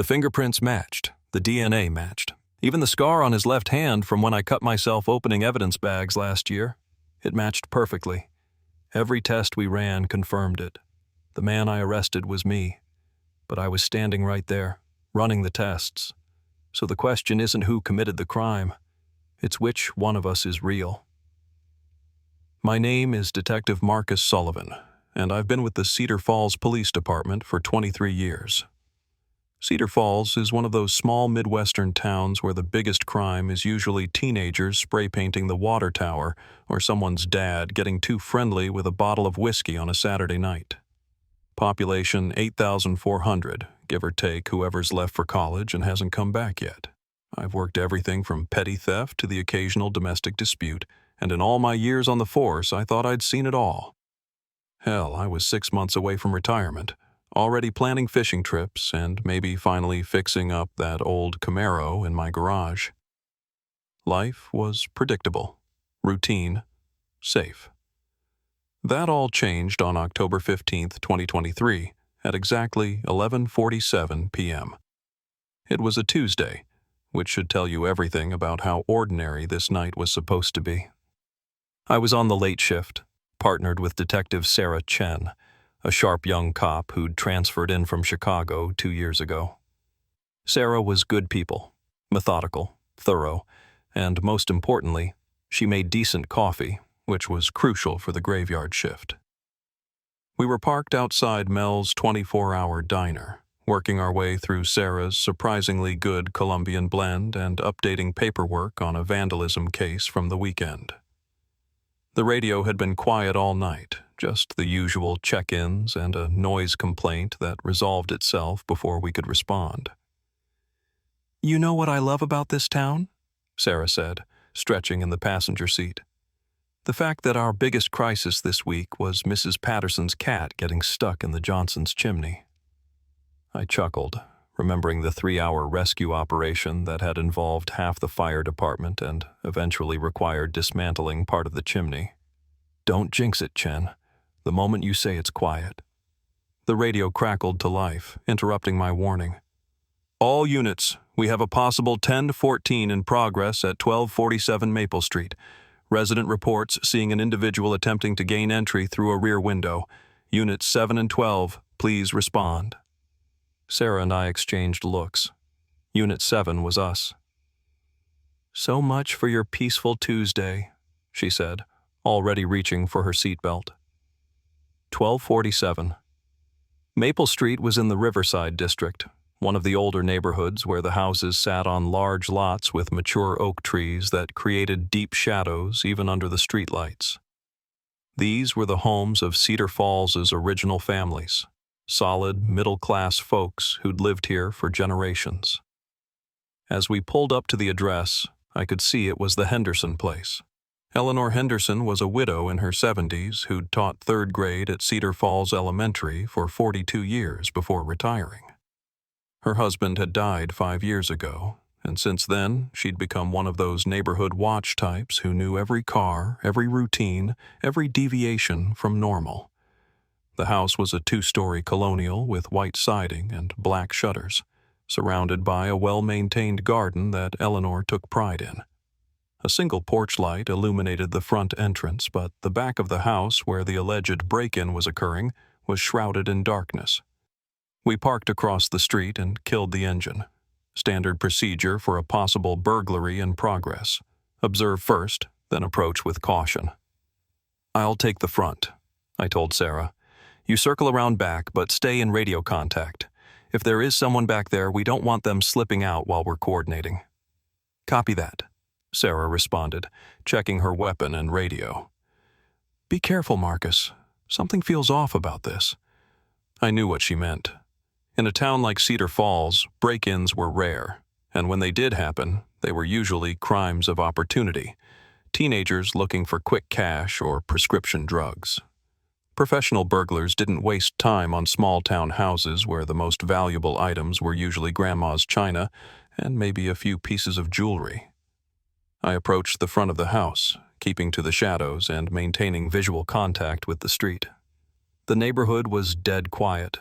The fingerprints matched. The DNA matched. Even the scar on his left hand from when I cut myself opening evidence bags last year. It matched perfectly. Every test we ran confirmed it. The man I arrested was me. But I was standing right there, running the tests. So the question isn't who committed the crime. It's which one of us is real. My name is Detective Marcus Sullivan, and I've been with the Cedar Falls Police Department for 23 years. Cedar Falls is one of those small Midwestern towns where the biggest crime is usually teenagers spray painting the water tower or someone's dad getting too friendly with a bottle of whiskey on a Saturday night. Population 8,400, give or take whoever's left for college and hasn't come back yet. I've worked everything from petty theft to the occasional domestic dispute, and in all my years on the force, I thought I'd seen it all. Hell, I was 6 months away from retirement, already planning fishing trips and maybe finally fixing up that old Camaro in my garage. Life was predictable, routine, safe. That all changed on October 15th, 2023, at exactly 11:47 p.m. It was a Tuesday, which should tell you everything about how ordinary this night was supposed to be. I was on the late shift, partnered with Detective Sarah Chen, a sharp young cop who'd transferred in from Chicago 2 years ago. Sarah was good people, methodical, thorough, and most importantly, she made decent coffee, which was crucial for the graveyard shift. We were parked outside Mel's 24-hour diner, working our way through Sarah's surprisingly good Colombian blend and updating paperwork on a vandalism case from the weekend. The radio had been quiet all night, just the usual check-ins and a noise complaint that resolved itself before we could respond. "You know what I love about this town?" Sarah said, stretching in the passenger seat. "The fact that our biggest crisis this week was Mrs. Patterson's cat getting stuck in the Johnson's chimney." I chuckled, remembering the 3-hour rescue operation that had involved half the fire department and eventually required dismantling part of the chimney. "Don't jinx it, Chen. The moment you say it's quiet." The radio crackled to life, interrupting my warning. "All units, we have a possible 10-14 in progress at 1247 Maple Street. Resident reports seeing an individual attempting to gain entry through a rear window. Units 7 and 12, please respond." Sarah and I exchanged looks. Unit 7 was us. "So much for your peaceful Tuesday," she said, already reaching for her seatbelt. 1247. Maple Street was in the Riverside district, one of the older neighborhoods where the houses sat on large lots with mature oak trees that created deep shadows even under the streetlights. These were the homes of Cedar Falls' original families, solid, middle-class folks who'd lived here for generations. As we pulled up to the address, I could see it was the Henderson place. Eleanor Henderson was a widow in her 70s who'd taught 3rd grade at Cedar Falls Elementary for 42 years before retiring. Her husband had died 5 years ago, and since then, she'd become one of those neighborhood watch types who knew every car, every routine, every deviation from normal. The house was a 2-story colonial with white siding and black shutters, surrounded by a well-maintained garden that Eleanor took pride in. A single porch light illuminated the front entrance, but the back of the house where the alleged break-in was occurring was shrouded in darkness. We parked across the street and killed the engine. Standard procedure for a possible burglary in progress. Observe first, then approach with caution. "I'll take the front," I told Sarah. "You circle around back, but stay in radio contact. If there is someone back there, we don't want them slipping out while we're coordinating." "Copy that," Sarah responded, checking her weapon and radio. "Be careful, Marcus. Something feels off about this." I knew what she meant. In a town like Cedar Falls, break-ins were rare, and when they did happen, they were usually crimes of opportunity, teenagers looking for quick cash or prescription drugs. Professional burglars didn't waste time on small-town houses where the most valuable items were usually grandma's china and maybe a few pieces of jewelry. I approached the front of the house, keeping to the shadows and maintaining visual contact with the street. The neighborhood was dead quiet.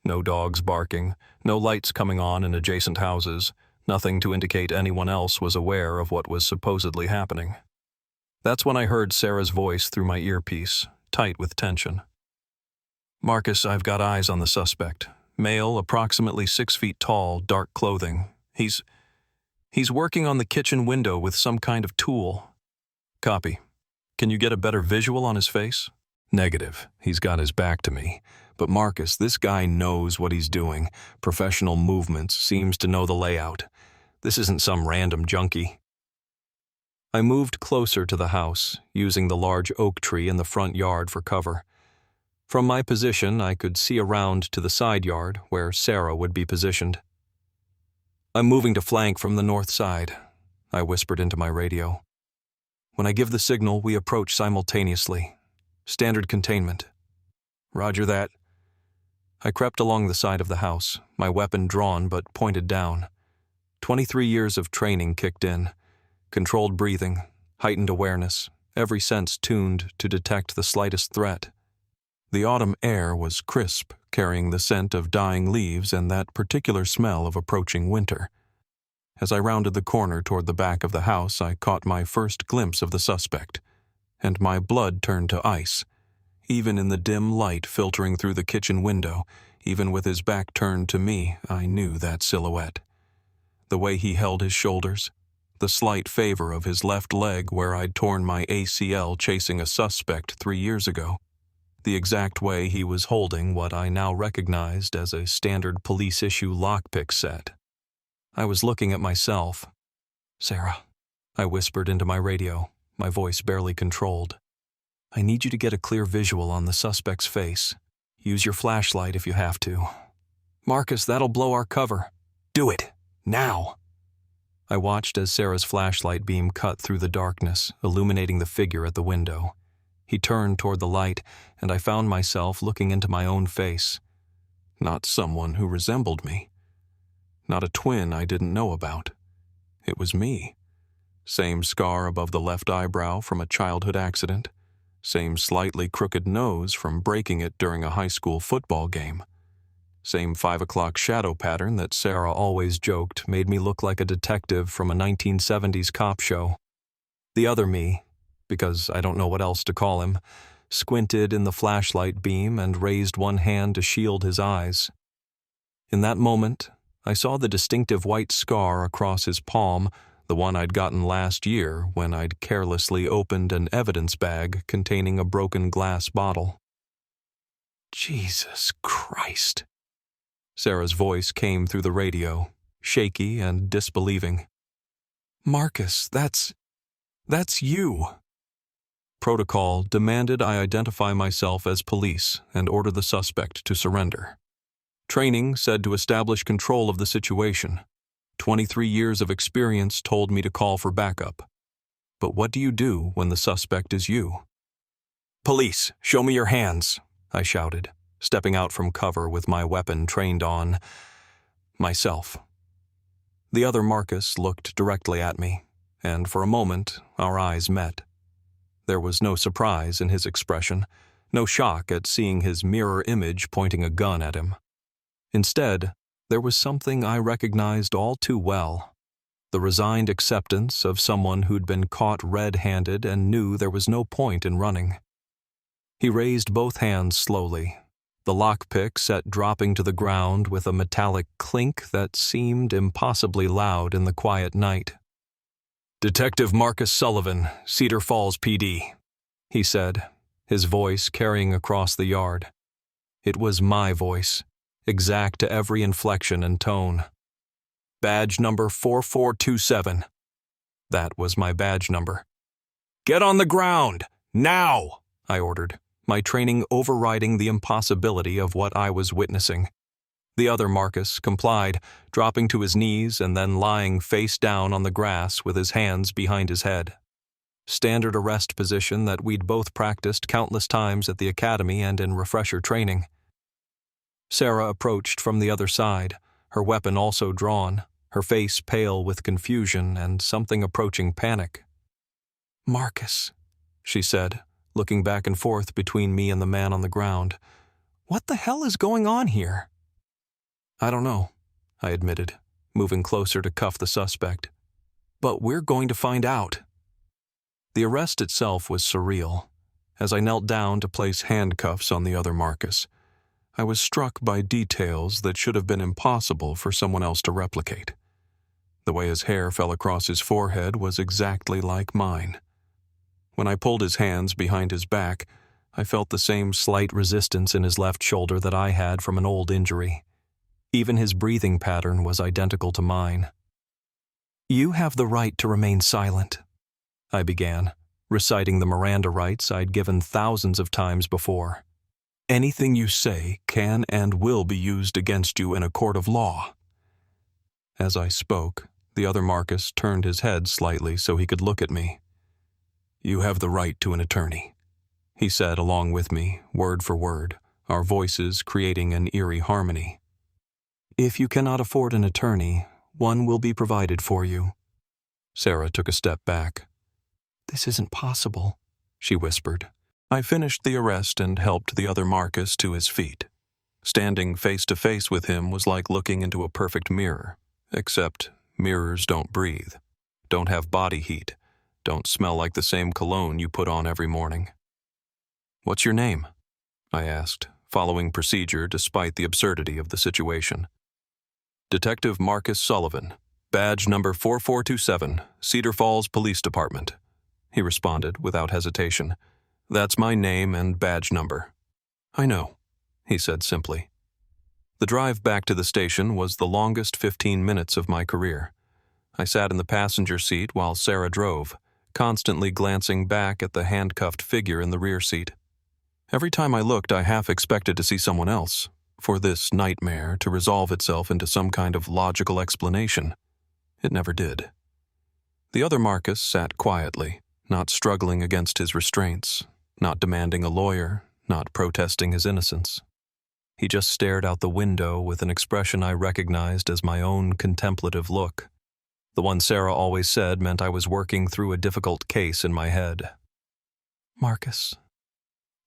No dogs barking, No lights coming on in adjacent houses, nothing to indicate anyone else was aware of what was supposedly happening. That's when I heard Sarah's voice through my earpiece, tight with tension. "Marcus, I've got eyes on the suspect. Male, approximately 6 feet tall, dark clothing. He's working on the kitchen window with some kind of tool." "Copy. Can you get a better visual on his face?" "Negative. He's got his back to me. But Marcus, this guy knows what he's doing. Professional movements, seems to know the layout. This isn't some random junkie." I moved closer to the house, using the large oak tree in the front yard for cover. From my position, I could see around to the side yard, where Sarah would be positioned. "I'm moving to flank from the north side," I whispered into my radio. "When I give the signal, we approach simultaneously. Standard containment." "Roger that." I crept along the side of the house, my weapon drawn but pointed down. 23 years of training kicked in. Controlled breathing, heightened awareness, every sense tuned to detect the slightest threat. The autumn air was crisp, carrying the scent of dying leaves and that particular smell of approaching winter. As I rounded the corner toward the back of the house, I caught my first glimpse of the suspect, and my blood turned to ice. Even in the dim light filtering through the kitchen window, even with his back turned to me, I knew that silhouette. The way he held his shoulders, the slight favor of his left leg where I'd torn my ACL chasing a suspect 3 years ago, the exact way he was holding what I now recognized as a standard police-issue lockpick set. I was looking at myself. "Sarah," I whispered into my radio, my voice barely controlled. "I need you to get a clear visual on the suspect's face. Use your flashlight if you have to." "Marcus, that'll blow our cover." "Do it. Now." I watched as Sarah's flashlight beam cut through the darkness, illuminating the figure at the window. He turned toward the light, and I found myself looking into my own face. Not someone who resembled me. Not a twin I didn't know about. It was me. Same scar above the left eyebrow from a childhood accident. Same slightly crooked nose from breaking it during a high school football game. Same 5 o'clock shadow pattern that Sarah always joked made me look like a detective from a 1970s cop show. The other me, because I don't know what else to call him, squinted in the flashlight beam and raised one hand to shield his eyes. In that moment, I saw the distinctive white scar across his palm, the one I'd gotten last year when I'd carelessly opened an evidence bag containing a broken glass bottle. "Jesus Christ." Sarah's voice came through the radio, shaky and disbelieving. "Marcus, that's you." Protocol demanded I identify myself as police and order the suspect to surrender. Training said to establish control of the situation. 23 years of experience told me to call for backup. But what do you do when the suspect is you? "Police, show me your hands," I shouted, stepping out from cover with my weapon trained on myself. The other Marcus looked directly at me, and for a moment our eyes met. There was no surprise in his expression, no shock at seeing his mirror image pointing a gun at him. Instead, there was something I recognized all too well, the resigned acceptance of someone who'd been caught red-handed and knew there was no point in running. He raised both hands slowly, the lockpick set dropping to the ground with a metallic clink that seemed impossibly loud in the quiet night. "Detective Marcus Sullivan, Cedar Falls PD," he said, his voice carrying across the yard. It was my voice, exact to every inflection and tone. "Badge number 4427. That was my badge number. "Get on the ground, now," I ordered, my training overriding the impossibility of what I was witnessing. The other Marcus complied, dropping to his knees and then lying face down on the grass with his hands behind his head. Standard arrest position that we'd both practiced countless times at the academy and in refresher training. Sarah approached from the other side, her weapon also drawn, her face pale with confusion and something approaching panic. "Marcus," she said, looking back and forth between me and the man on the ground. "What the hell is going on here?" "I don't know," I admitted, moving closer to cuff the suspect. "But we're going to find out." The arrest itself was surreal. As I knelt down to place handcuffs on the other Marcus, I was struck by details that should have been impossible for someone else to replicate. The way his hair fell across his forehead was exactly like mine. When I pulled his hands behind his back, I felt the same slight resistance in his left shoulder that I had from an old injury. Even his breathing pattern was identical to mine. "You have the right to remain silent," I began, reciting the Miranda rights I'd given thousands of times before. "Anything you say can and will be used against you in a court of law." As I spoke, the other Marcus turned his head slightly so he could look at me. "You have the right to an attorney," he said along with me, word for word, our voices creating an eerie harmony. "If you cannot afford an attorney, one will be provided for you." Sarah took a step back. "This isn't possible," she whispered. I finished the arrest and helped the other Marcus to his feet. Standing face to face with him was like looking into a perfect mirror, except mirrors don't breathe, don't have body heat, don't smell like the same cologne you put on every morning. "What's your name?" I asked, following procedure despite the absurdity of the situation. "Detective Marcus Sullivan, badge number 4427, Cedar Falls Police Department," he responded without hesitation. "That's my name and badge number." "I know," he said simply. The drive back to the station was the longest 15 minutes of my career. I sat in the passenger seat while Sarah drove, constantly glancing back at the handcuffed figure in the rear seat. Every time I looked, I half expected to see someone else, for this nightmare to resolve itself into some kind of logical explanation. It never did. The other Marcus sat quietly, not struggling against his restraints, not demanding a lawyer, not protesting his innocence. He just stared out the window with an expression I recognized as my own contemplative look. The one Sarah always said meant I was working through a difficult case in my head. "Marcus,"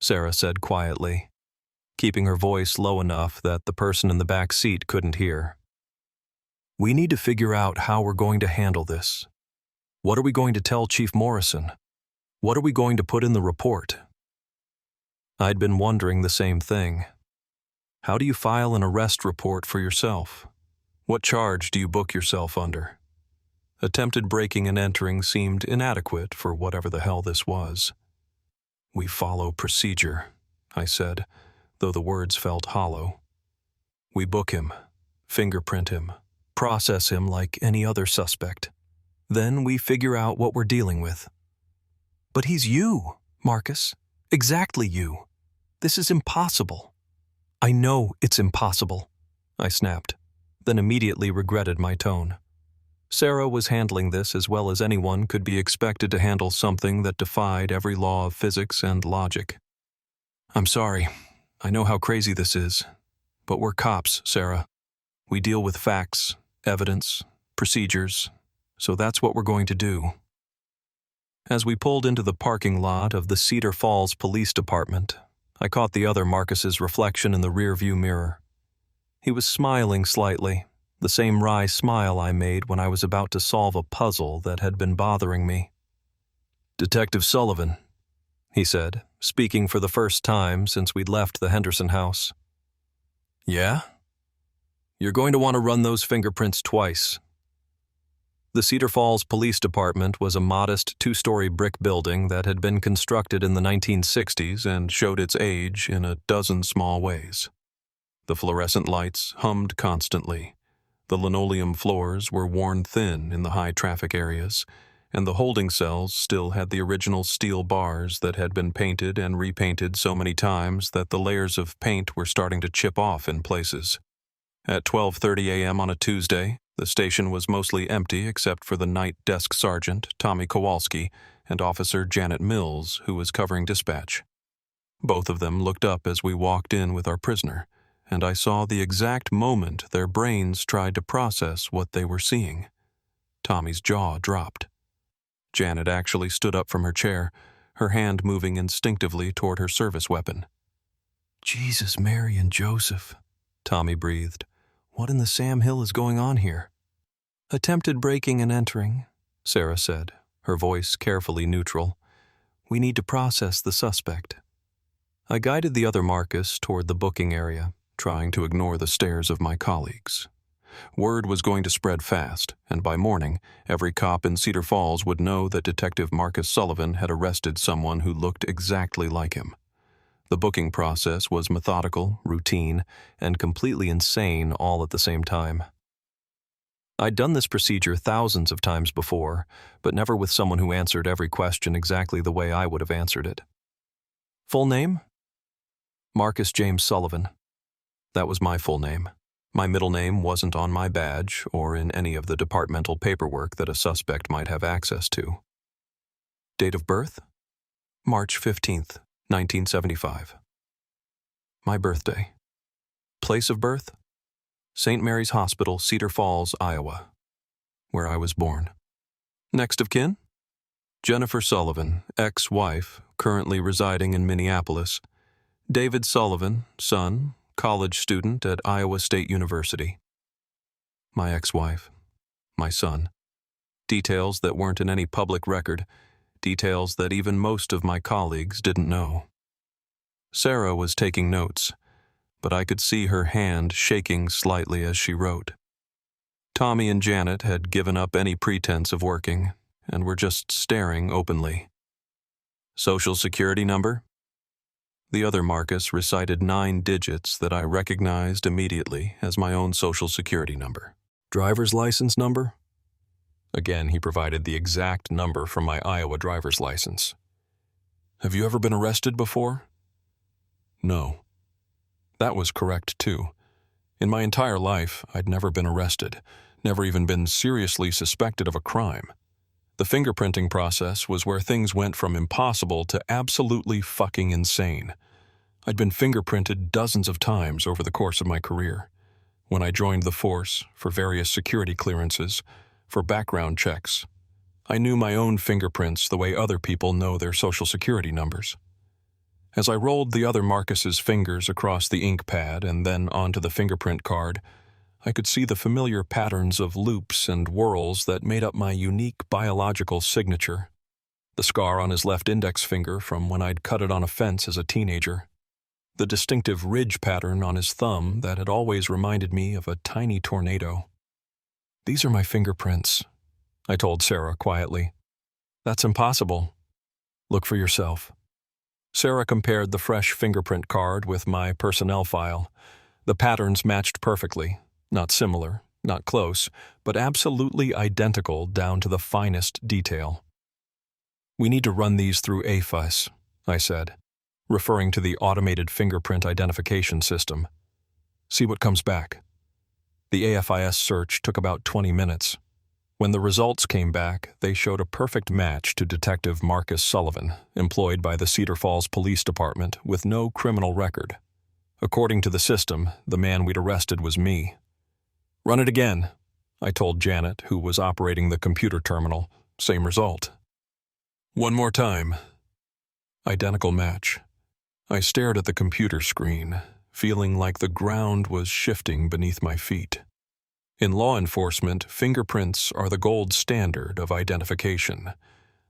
Sarah said quietly, keeping her voice low enough that the person in the back seat couldn't hear. "We need to figure out how we're going to handle this. What are we going to tell Chief Morrison? What are we going to put in the report?" I'd been wondering the same thing. How do you file an arrest report for yourself? What charge do you book yourself under? Attempted breaking and entering seemed inadequate for whatever the hell this was. "We follow procedure," I said, though the words felt hollow. "We book him, fingerprint him, process him like any other suspect. Then we figure out what we're dealing with." "But he's you, Marcus. Exactly you. This is impossible." "I know it's impossible," I snapped, then immediately regretted my tone. Sarah was handling this as well as anyone could be expected to handle something that defied every law of physics and logic. "I'm sorry. I know how crazy this is. But we're cops, Sarah. We deal with facts, evidence, procedures, so that's what we're going to do." As we pulled into the parking lot of the Cedar Falls Police Department, I caught the other Marcus's reflection in the rearview mirror. He was smiling slightly, the same wry smile I made when I was about to solve a puzzle that had been bothering me. "Detective Sullivan," he said, speaking for the first time since we'd left the Henderson house. "Yeah? You're going to want to run those fingerprints twice." The Cedar Falls Police Department was a modest 2-story brick building that had been constructed in the 1960s and showed its age in a dozen small ways. The fluorescent lights hummed constantly. The linoleum floors were worn thin in the high-traffic areas, and the holding cells still had the original steel bars that had been painted and repainted so many times that the layers of paint were starting to chip off in places. At 12:30 a.m. on a Tuesday, the station was mostly empty except for the night desk sergeant, Tommy Kowalski, and Officer Janet Mills, who was covering dispatch. Both of them looked up as we walked in with our prisoner, and I saw the exact moment their brains tried to process what they were seeing. Tommy's jaw dropped. Janet actually stood up from her chair, her hand moving instinctively toward her service weapon. "Jesus, Mary, and Joseph," Tommy breathed, What in the Sam Hill is going on here? Attempted breaking and entering, Sarah said, her voice carefully neutral. We need to process the suspect. I guided the other Marcus toward the booking area, trying to ignore the stares of my colleagues. Word was going to spread fast, and by morning, every cop in Cedar Falls would know that Detective Marcus Sullivan had arrested someone who looked exactly like him. The booking process was methodical, routine, and completely insane all at the same time. I'd done this procedure thousands of times before, but never with someone who answered every question exactly the way I would have answered it. Full name? Marcus James Sullivan. That was my full name. My middle name wasn't on my badge or in any of the departmental paperwork that a suspect might have access to. Date of birth? March 15th, 1975. My birthday. Place of birth? St. Mary's Hospital, Cedar Falls, Iowa, where I was born. Next of kin? Jennifer Sullivan, ex-wife, currently residing in Minneapolis. David Sullivan, son, college student at Iowa State University. My ex-wife, my son. Details that weren't in any public record, details that even most of my colleagues didn't know. Sarah was taking notes, but I could see her hand shaking slightly as she wrote. Tommy and Janet had given up any pretense of working and were just staring openly. Social Security number? The other Marcus recited 9 digits that I recognized immediately as my own Social Security number. Driver's license number? Again, he provided the exact number from my Iowa driver's license. Have you ever been arrested before? No. That was correct, too. In my entire life, I'd never been arrested, never even been seriously suspected of a crime. The fingerprinting process was where things went from impossible to absolutely fucking insane. I'd been fingerprinted dozens of times over the course of my career. When I joined the force, for various security clearances, for background checks, I knew my own fingerprints the way other people know their Social Security numbers. As I rolled the other Marcus's fingers across the ink pad and then onto the fingerprint card, I could see the familiar patterns of loops and whorls that made up my unique biological signature. The scar on his left index finger from when I'd cut it on a fence as a teenager. The distinctive ridge pattern on his thumb that had always reminded me of a tiny tornado. These are my fingerprints, I told Sarah quietly. That's impossible. Look for yourself. Sarah compared the fresh fingerprint card with my personnel file. The patterns matched perfectly. Not similar, not close, but absolutely identical down to the finest detail. We need to run these through AFIS, I said, referring to the automated fingerprint identification system. See what comes back. The AFIS search took about 20 minutes. When the results came back, they showed a perfect match to Detective Marcus Sullivan, employed by the Cedar Falls Police Department with no criminal record. According to the system, the man we'd arrested was me. Run it again, I told Janet, who was operating the computer terminal. Same result. One more time. Identical match. I stared at the computer screen, feeling like the ground was shifting beneath my feet. In law enforcement, fingerprints are the gold standard of identification.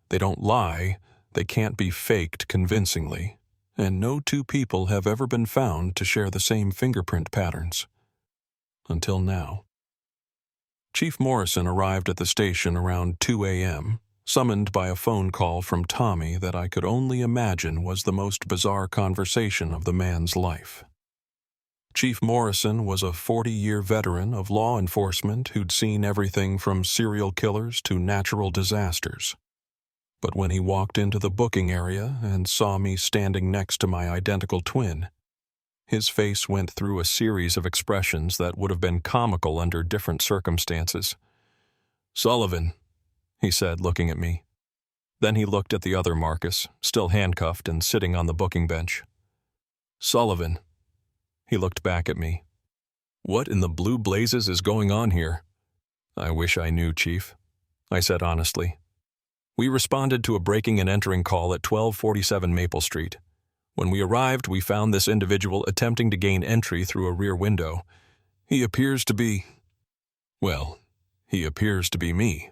They don't lie, they can't be faked convincingly, and no two people have ever been found to share the same fingerprint patterns. Until now. Chief Morrison arrived at the station around 2 a.m., summoned by a phone call from Tommy that I could only imagine was the most bizarre conversation of the man's life. Chief Morrison was a 40-year veteran of law enforcement who'd seen everything from serial killers to natural disasters. But when he walked into the booking area and saw me standing next to my identical twin, his face went through a series of expressions that would have been comical under different circumstances. "Sullivan," he said, looking at me. Then he looked at the other Marcus, still handcuffed and sitting on the booking bench. "Sullivan." He looked back at me. "What in the blue blazes is going on here?" "I wish I knew, Chief," I said honestly. We responded to a breaking and entering call at 1247 Maple Street. When we arrived, we found this individual attempting to gain entry through a rear window. He appears to be... well, he appears to be me.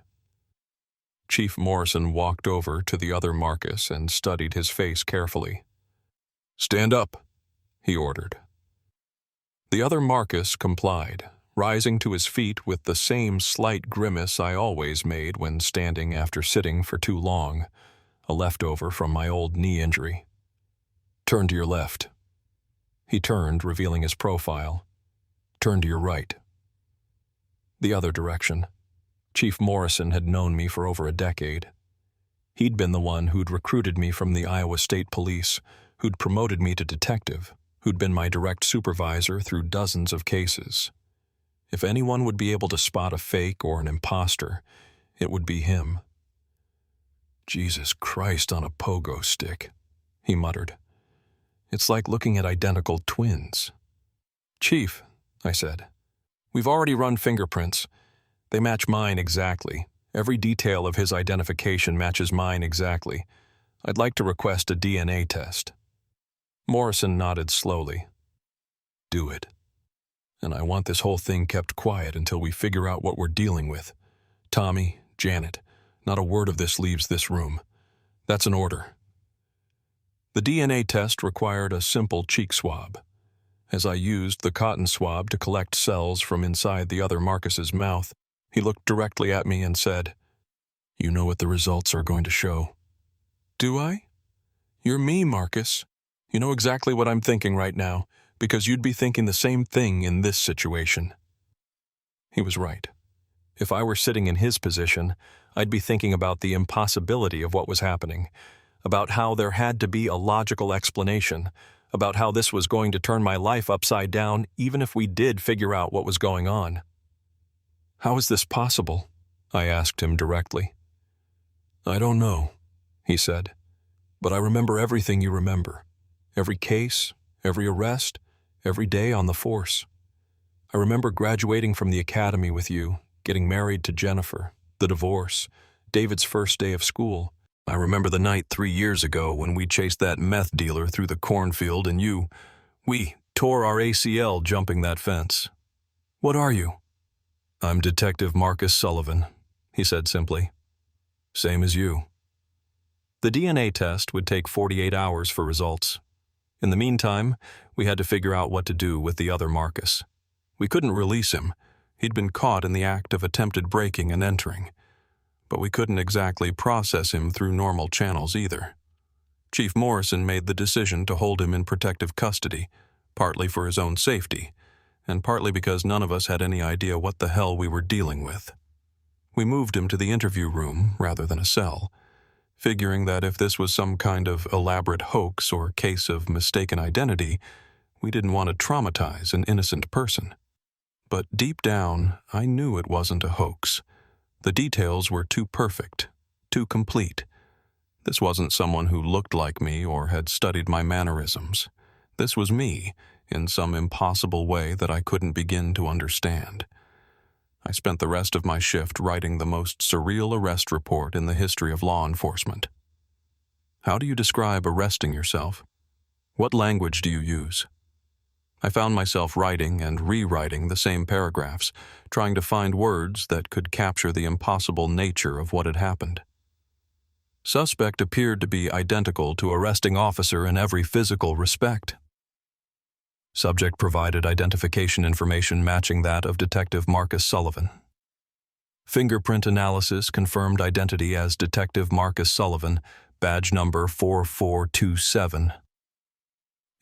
Chief Morrison walked over to the other Marcus and studied his face carefully. "Stand up," he ordered. The other Marcus complied, rising to his feet with the same slight grimace I always made when standing after sitting for too long, a leftover from my old knee injury. "Turn to your left." He turned, revealing his profile. "Turn to your right." The other direction. Chief Morrison had known me for over a decade. He'd been the one who'd recruited me from the Iowa State Police, who'd promoted me to detective, who'd been my direct supervisor through dozens of cases. If anyone would be able to spot a fake or an imposter, it would be him. "Jesus Christ on a pogo stick," he muttered. "It's like looking at identical twins." "Chief," I said, "we've already run fingerprints. They match mine exactly. Every detail of his identification matches mine exactly. I'd like to request a DNA test." Morrison nodded slowly. "Do it. And I want this whole thing kept quiet until we figure out what we're dealing with. Tommy, Janet, not a word of this leaves this room. That's an order." The DNA test required a simple cheek swab. As I used the cotton swab to collect cells from inside the other Marcus's mouth, he looked directly at me and said, "You know what the results are going to show." "Do I? You're me, Marcus. You know exactly what I'm thinking right now, because you'd be thinking the same thing in this situation." He was right. If I were sitting in his position, I'd be thinking about the impossibility of what was happening, about how there had to be a logical explanation, about how this was going to turn my life upside down even if we did figure out what was going on. "How is this possible?" I asked him directly. "I don't know," he said, "but I remember everything you remember. Every case, every arrest, every day on the force. I remember graduating from the academy with you, getting married to Jennifer, the divorce, David's first day of school. I remember the night 3 years ago when we chased that meth dealer through the cornfield and we tore our ACL jumping that fence." "What are you?" "I'm Detective Marcus Sullivan," he said simply. "Same as you." The DNA test would take 48 hours for results. In the meantime, we had to figure out what to do with the other Marcus. We couldn't release him. He'd been caught in the act of attempted breaking and entering. But we couldn't exactly process him through normal channels either. Chief Morrison made the decision to hold him in protective custody, partly for his own safety, and partly because none of us had any idea what the hell we were dealing with. We moved him to the interview room rather than a cell, figuring that if this was some kind of elaborate hoax or case of mistaken identity, we didn't want to traumatize an innocent person. But deep down, I knew it wasn't a hoax. The details were too perfect, too complete. This wasn't someone who looked like me or had studied my mannerisms. This was me, in some impossible way that I couldn't begin to understand. I spent the rest of my shift writing the most surreal arrest report in the history of law enforcement. How do you describe arresting yourself? What language do you use? I found myself writing and rewriting the same paragraphs, trying to find words that could capture the impossible nature of what had happened. Suspect appeared to be identical to arresting officer in every physical respect. Subject provided identification information matching that of Detective Marcus Sullivan. Fingerprint analysis confirmed identity as Detective Marcus Sullivan, badge number 4427.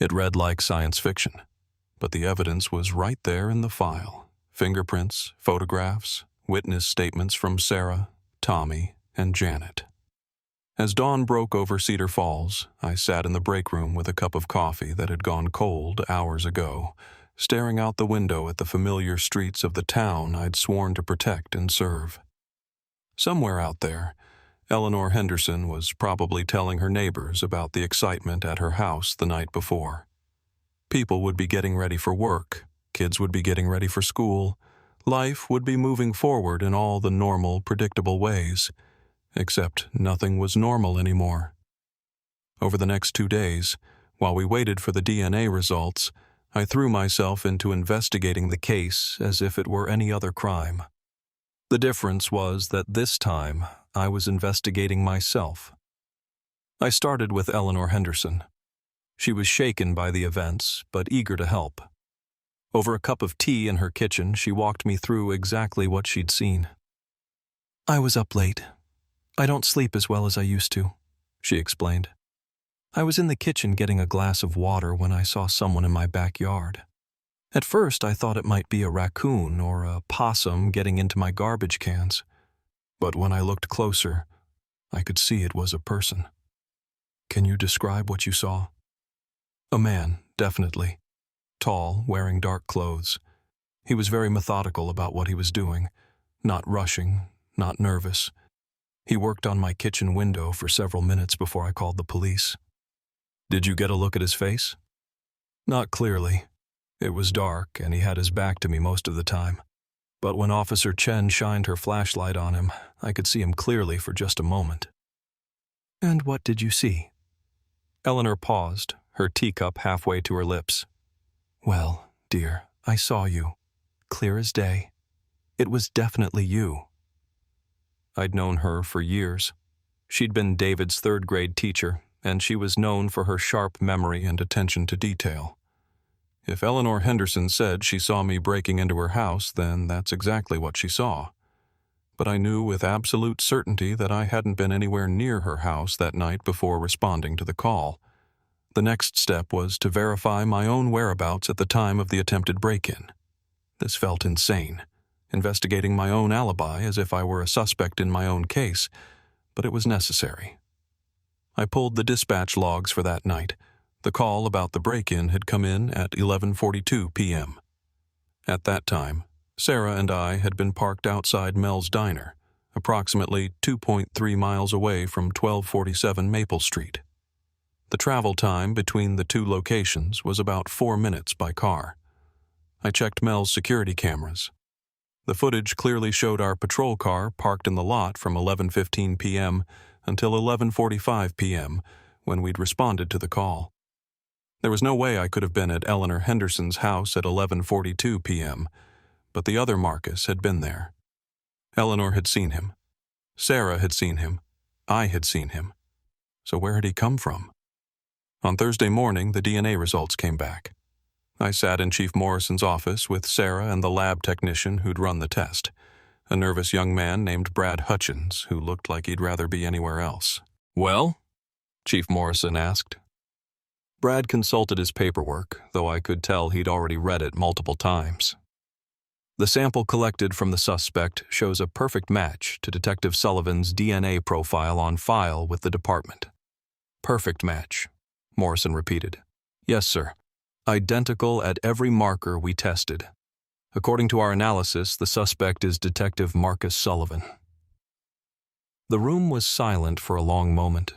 It read like science fiction, but the evidence was right there in the file. Fingerprints, photographs, witness statements from Sarah, Tommy, and Janet. As dawn broke over Cedar Falls, I sat in the break room with a cup of coffee that had gone cold hours ago, staring out the window at the familiar streets of the town I'd sworn to protect and serve. Somewhere out there, Eleanor Henderson was probably telling her neighbors about the excitement at her house the night before. People would be getting ready for work, kids would be getting ready for school, life would be moving forward in all the normal, predictable ways. Except nothing was normal anymore. Over the next 2 days, while we waited for the DNA results, I threw myself into investigating the case as if it were any other crime. The difference was that this time I was investigating myself. I started with Eleanor Henderson. She was shaken by the events, but eager to help. Over a cup of tea in her kitchen, she walked me through exactly what she'd seen. "I was up late. I don't sleep as well as I used to," she explained. "I was in the kitchen getting a glass of water when I saw someone in my backyard. At first, I thought it might be a raccoon or a possum getting into my garbage cans. But when I looked closer, I could see it was a person." "Can you describe what you saw?" "A man, definitely. Tall, wearing dark clothes. He was very methodical about what he was doing, not rushing, not nervous. He worked on my kitchen window for several minutes before I called the police." "Did you get a look at his face?" "Not clearly. It was dark, and he had his back to me most of the time. But when Officer Chen shined her flashlight on him, I could see him clearly for just a moment." "And what did you see?" Eleanor paused, her teacup halfway to her lips. "Well, dear, I saw you. Clear as day. It was definitely you." I'd known her for years. She'd been David's third-grade teacher, and she was known for her sharp memory and attention to detail. If Eleanor Henderson said she saw me breaking into her house, then that's exactly what she saw. But I knew with absolute certainty that I hadn't been anywhere near her house that night before responding to the call. The next step was to verify my own whereabouts at the time of the attempted break-in. This felt insane, investigating my own alibi as if I were a suspect in my own case, but it was necessary. I pulled the dispatch logs for that night. The call about the break-in had come in at 11:42 p.m. At that time, Sarah and I had been parked outside Mel's Diner, approximately 2.3 miles away from 1247 Maple Street. The travel time between the two locations was about 4 minutes by car. I checked Mel's security cameras. The footage clearly showed our patrol car parked in the lot from 11:15 p.m. until 11:45 p.m. when we'd responded to the call. There was no way I could have been at Eleanor Henderson's house at 11:42 p.m., but the other Marcus had been there. Eleanor had seen him. Sarah had seen him. I had seen him. So where had he come from? On Thursday morning, the DNA results came back. I sat in Chief Morrison's office with Sarah and the lab technician who'd run the test, a nervous young man named Brad Hutchins who looked like he'd rather be anywhere else. "Well?" Chief Morrison asked. Brad consulted his paperwork, though I could tell he'd already read it multiple times. "The sample collected from the suspect shows a perfect match to Detective Sullivan's DNA profile on file with the department." "Perfect match," Morrison repeated. "Yes, sir. Identical at every marker we tested. According to our analysis, the suspect is Detective Marcus Sullivan." The room was silent for a long moment.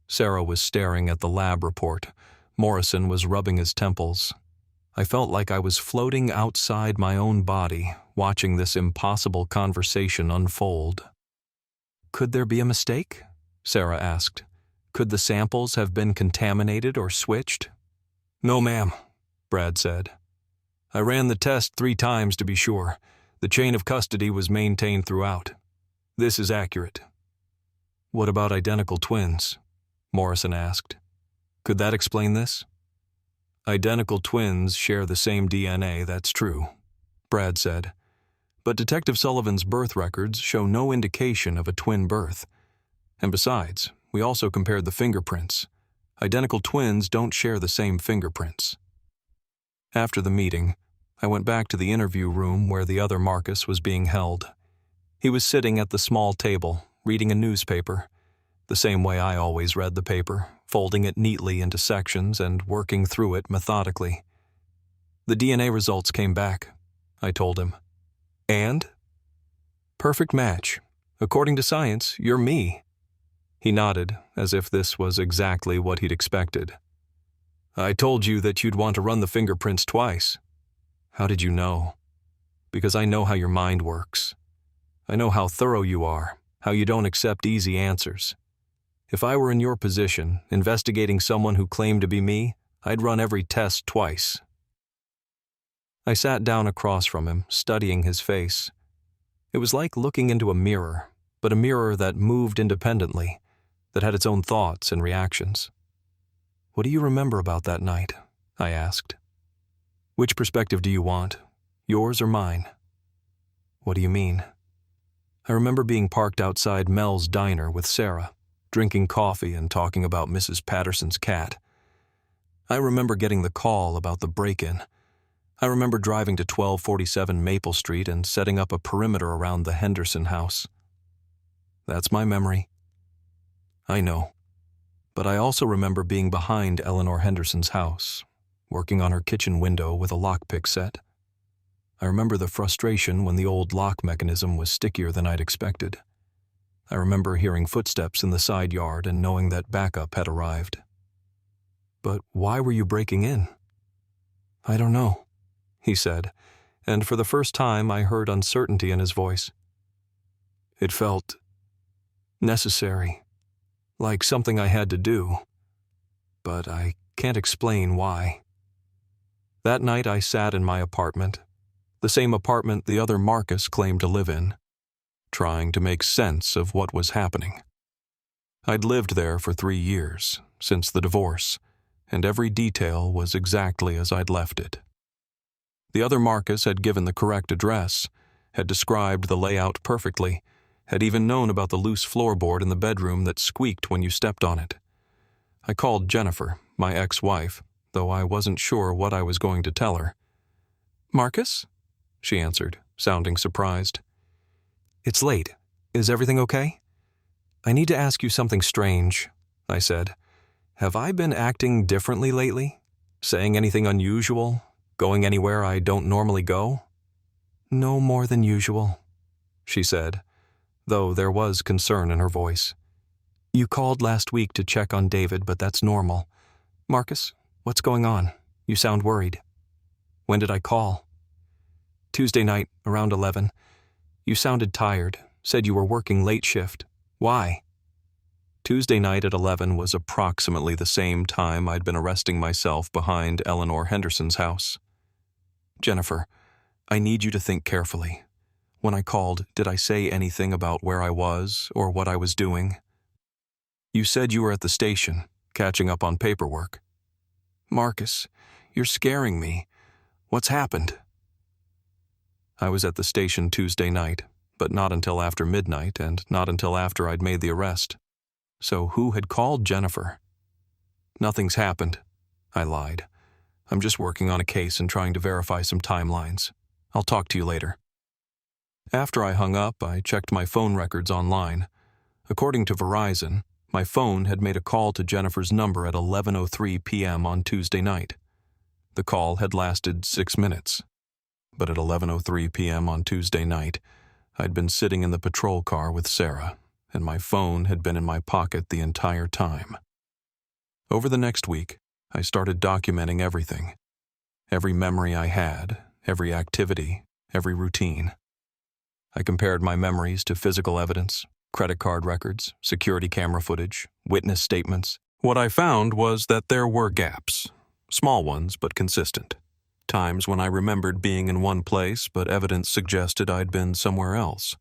Sarah was staring at the lab report. Morrison was rubbing his temples. I felt like I was floating outside my own body, watching this impossible conversation unfold. "Could there be a mistake?" Sarah asked. "Could the samples have been contaminated or switched?" "No, ma'am," Brad said. "I ran the test 3 times to be sure. The chain of custody was maintained throughout. This is accurate." "What about identical twins?" Morrison asked. "Could that explain this?" "Identical twins share the same DNA, that's true," Brad said. "But Detective Sullivan's birth records show no indication of a twin birth. And besides, we also compared the fingerprints. Identical twins don't share the same fingerprints." After the meeting, I went back to the interview room where the other Marcus was being held. He was sitting at the small table, reading a newspaper, the same way I always read the paper, folding it neatly into sections and working through it methodically. "The DNA results came back," I told him. "And?" "Perfect match. According to science, you're me." He nodded, as if this was exactly what he'd expected. "I told you that you'd want to run the fingerprints twice." "How did you know?" "Because I know how your mind works. I know how thorough you are, how you don't accept easy answers. If I were in your position, investigating someone who claimed to be me, I'd run every test twice." I sat down across from him, studying his face. It was like looking into a mirror, but a mirror that moved independently, that had its own thoughts and reactions. "What do you remember about that night?" I asked. "Which perspective do you want? Yours or mine?" "What do you mean?" "I remember being parked outside Mel's diner with Sarah, drinking coffee and talking about Mrs. Patterson's cat. I remember getting the call about the break-in. I remember driving to 1247 Maple Street and setting up a perimeter around the Henderson house." "That's my memory." "I know. But I also remember being behind Eleanor Henderson's house, working on her kitchen window with a lockpick set. I remember the frustration when the old lock mechanism was stickier than I'd expected. I remember hearing footsteps in the side yard and knowing that backup had arrived." "But why were you breaking in?" "I don't know," he said, and for the first time I heard uncertainty in his voice. "It felt necessary, like something I had to do, but I can't explain why." That night I sat in my apartment, the same apartment the other Marcus claimed to live in, trying to make sense of what was happening. I'd lived there for 3 years, since the divorce, and every detail was exactly as I'd left it. The other Marcus had given the correct address, had described the layout perfectly, had even known about the loose floorboard in the bedroom that squeaked when you stepped on it. I called Jennifer, my ex-wife, though I wasn't sure what I was going to tell her. "Marcus?" she answered, sounding surprised. "It's late. Is everything okay?" "I need to ask you something strange," I said. "Have I been acting differently lately? Saying anything unusual? Going anywhere I don't normally go?" "No more than usual," she said, though there was concern in her voice. "You called last week to check on David, but that's normal. Marcus, what's going on? You sound worried." "When did I call?" "Tuesday night, around 11. You sounded tired, said you were working late shift. Why?" Tuesday night at 11 was approximately the same time I'd been arresting myself behind Eleanor Henderson's house. "Jennifer, I need you to think carefully. When I called, did I say anything about where I was or what I was doing?" "You said you were at the station, catching up on paperwork." "Marcus, you're scaring me. What's happened?" "I was at the station Tuesday night, but not until after midnight and not until after I'd made the arrest. So who had called Jennifer?" "Nothing's happened," I lied. "I'm just working on a case and trying to verify some timelines. I'll talk to you later." After I hung up, I checked my phone records online. According to Verizon, my phone had made a call to Jennifer's number at 11:03 p.m. on Tuesday night. The call had lasted 6 minutes. But at 11:03 p.m. on Tuesday night, I'd been sitting in the patrol car with Sarah, and my phone had been in my pocket the entire time. Over the next week, I started documenting everything. Every memory I had, every activity, every routine. I compared my memories to physical evidence, credit card records, security camera footage, witness statements. What I found was that there were gaps, small ones but consistent. Times when I remembered being in one place but evidence suggested I'd been somewhere else.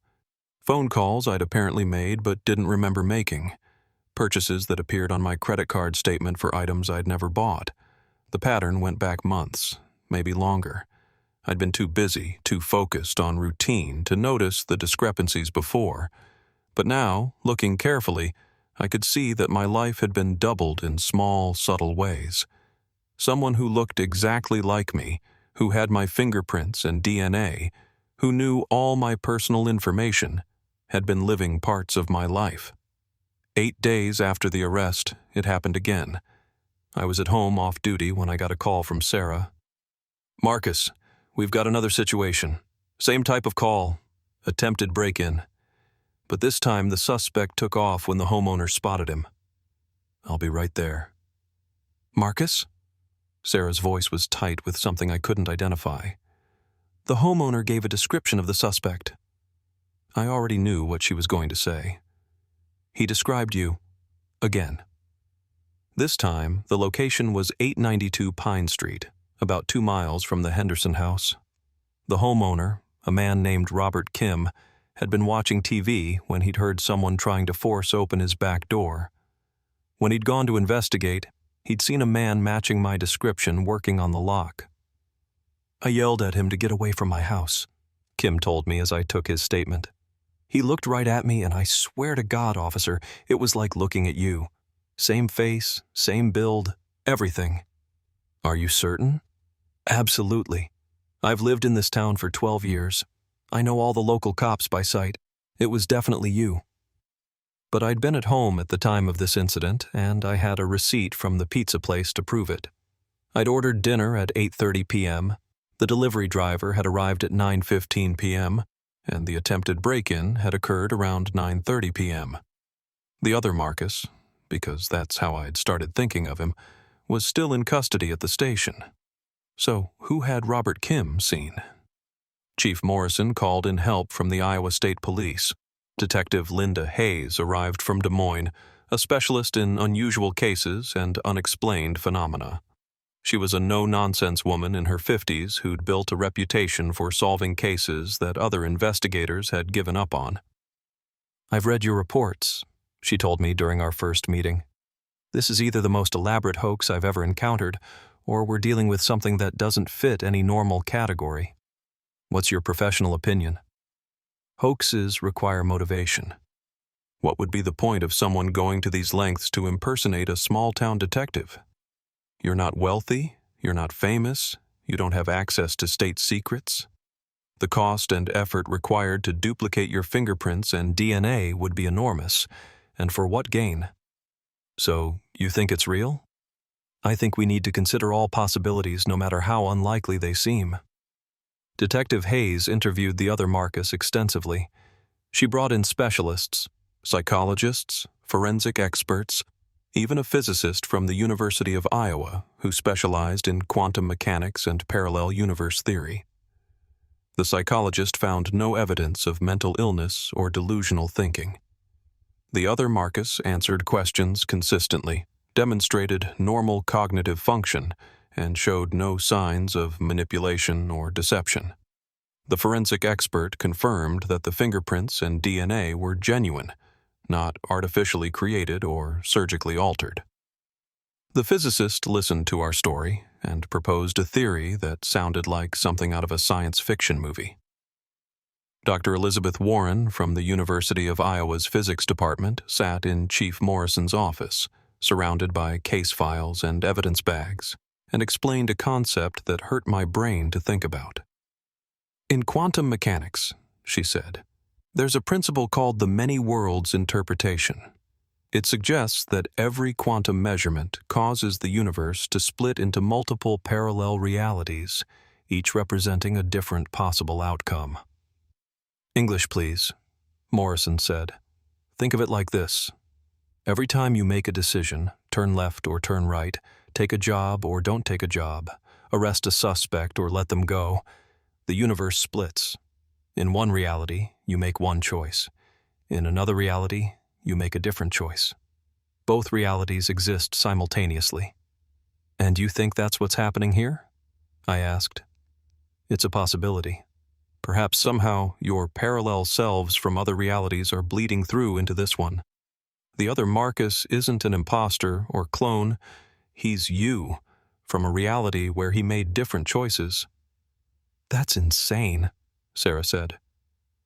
Phone calls I'd apparently made but didn't remember making. Purchases that appeared on my credit card statement for items I'd never bought. The pattern went back months, maybe longer. I'd been too busy, too focused on routine to notice the discrepancies before. But now, looking carefully, I could see that my life had been doubled in small, subtle ways. Someone who looked exactly like me, who had my fingerprints and DNA, who knew all my personal information, had been living parts of my life. 8 days after the arrest, it happened again. I was at home off duty when I got a call from Sarah. "Marcus, we've got another situation. Same type of call. Attempted break-in. But this time the suspect took off when the homeowner spotted him. I'll be right there." "Marcus?" Sarah's voice was tight with something I couldn't identify. "The homeowner gave a description of the suspect." I already knew what she was going to say. "He described you again." This time, the location was 892 Pine Street, about 2 miles from the Henderson house. The homeowner, a man named Robert Kim, had been watching TV when he'd heard someone trying to force open his back door. When he'd gone to investigate, he'd seen a man matching my description working on the lock. "I yelled at him to get away from my house," Kim told me as I took his statement. "He looked right at me, and I swear to God, officer, it was like looking at you. Same face, same build, everything." "Are you certain?" "Absolutely. I've lived in this town for 12 years. I know all the local cops by sight. It was definitely you." But I'd been at home at the time of this incident, and I had a receipt from the pizza place to prove it. I'd ordered dinner at 8:30 p.m., the delivery driver had arrived at 9:15 p.m., and the attempted break-in had occurred around 9:30 p.m. The other Marcus, because that's how I'd started thinking of him, was still in custody at the station. So who had Robert Kim seen? Chief Morrison called in help from the Iowa State Police. Detective Linda Hayes arrived from Des Moines, a specialist in unusual cases and unexplained phenomena. She was a no-nonsense woman in her 50s who'd built a reputation for solving cases that other investigators had given up on. "I've read your reports," she told me during our first meeting. "This is either the most elaborate hoax I've ever encountered, or we're dealing with something that doesn't fit any normal category. What's your professional opinion?" "Hoaxes require motivation. What would be the point of someone going to these lengths to impersonate a small-town detective? You're not wealthy, you're not famous, you don't have access to state secrets. The cost and effort required to duplicate your fingerprints and DNA would be enormous, and for what gain? So, you think it's real? I think we need to consider all possibilities no matter how unlikely they seem." Detective Hayes interviewed the other Marcus extensively. She brought in specialists, psychologists, forensic experts, even a physicist from the University of Iowa who specialized in quantum mechanics and parallel universe theory. The psychologist found no evidence of mental illness or delusional thinking. The other Marcus answered questions consistently, demonstrated normal cognitive function, and showed no signs of manipulation or deception. The forensic expert confirmed that the fingerprints and DNA were genuine, not artificially created or surgically altered. The physicist listened to our story and proposed a theory that sounded like something out of a science fiction movie. Dr. Elizabeth Warren from the University of Iowa's physics department sat in Chief Morrison's office, surrounded by case files and evidence bags, and explained a concept that hurt my brain to think about. "In quantum mechanics," she said, "there's a principle called the many worlds interpretation. It suggests that every quantum measurement causes the universe to split into multiple parallel realities, each representing a different possible outcome." "English, please," Morrison said. "Think of it like this. Every time you make a decision, turn left or turn right, take a job or don't take a job, arrest a suspect or let them go, the universe splits. In one reality, you make one choice. In another reality, you make a different choice. Both realities exist simultaneously." "And you think that's what's happening here?" I asked. "It's a possibility. Perhaps somehow your parallel selves from other realities are bleeding through into this one. The other Marcus isn't an imposter or clone. He's you, from a reality where he made different choices." "That's insane," Sarah said.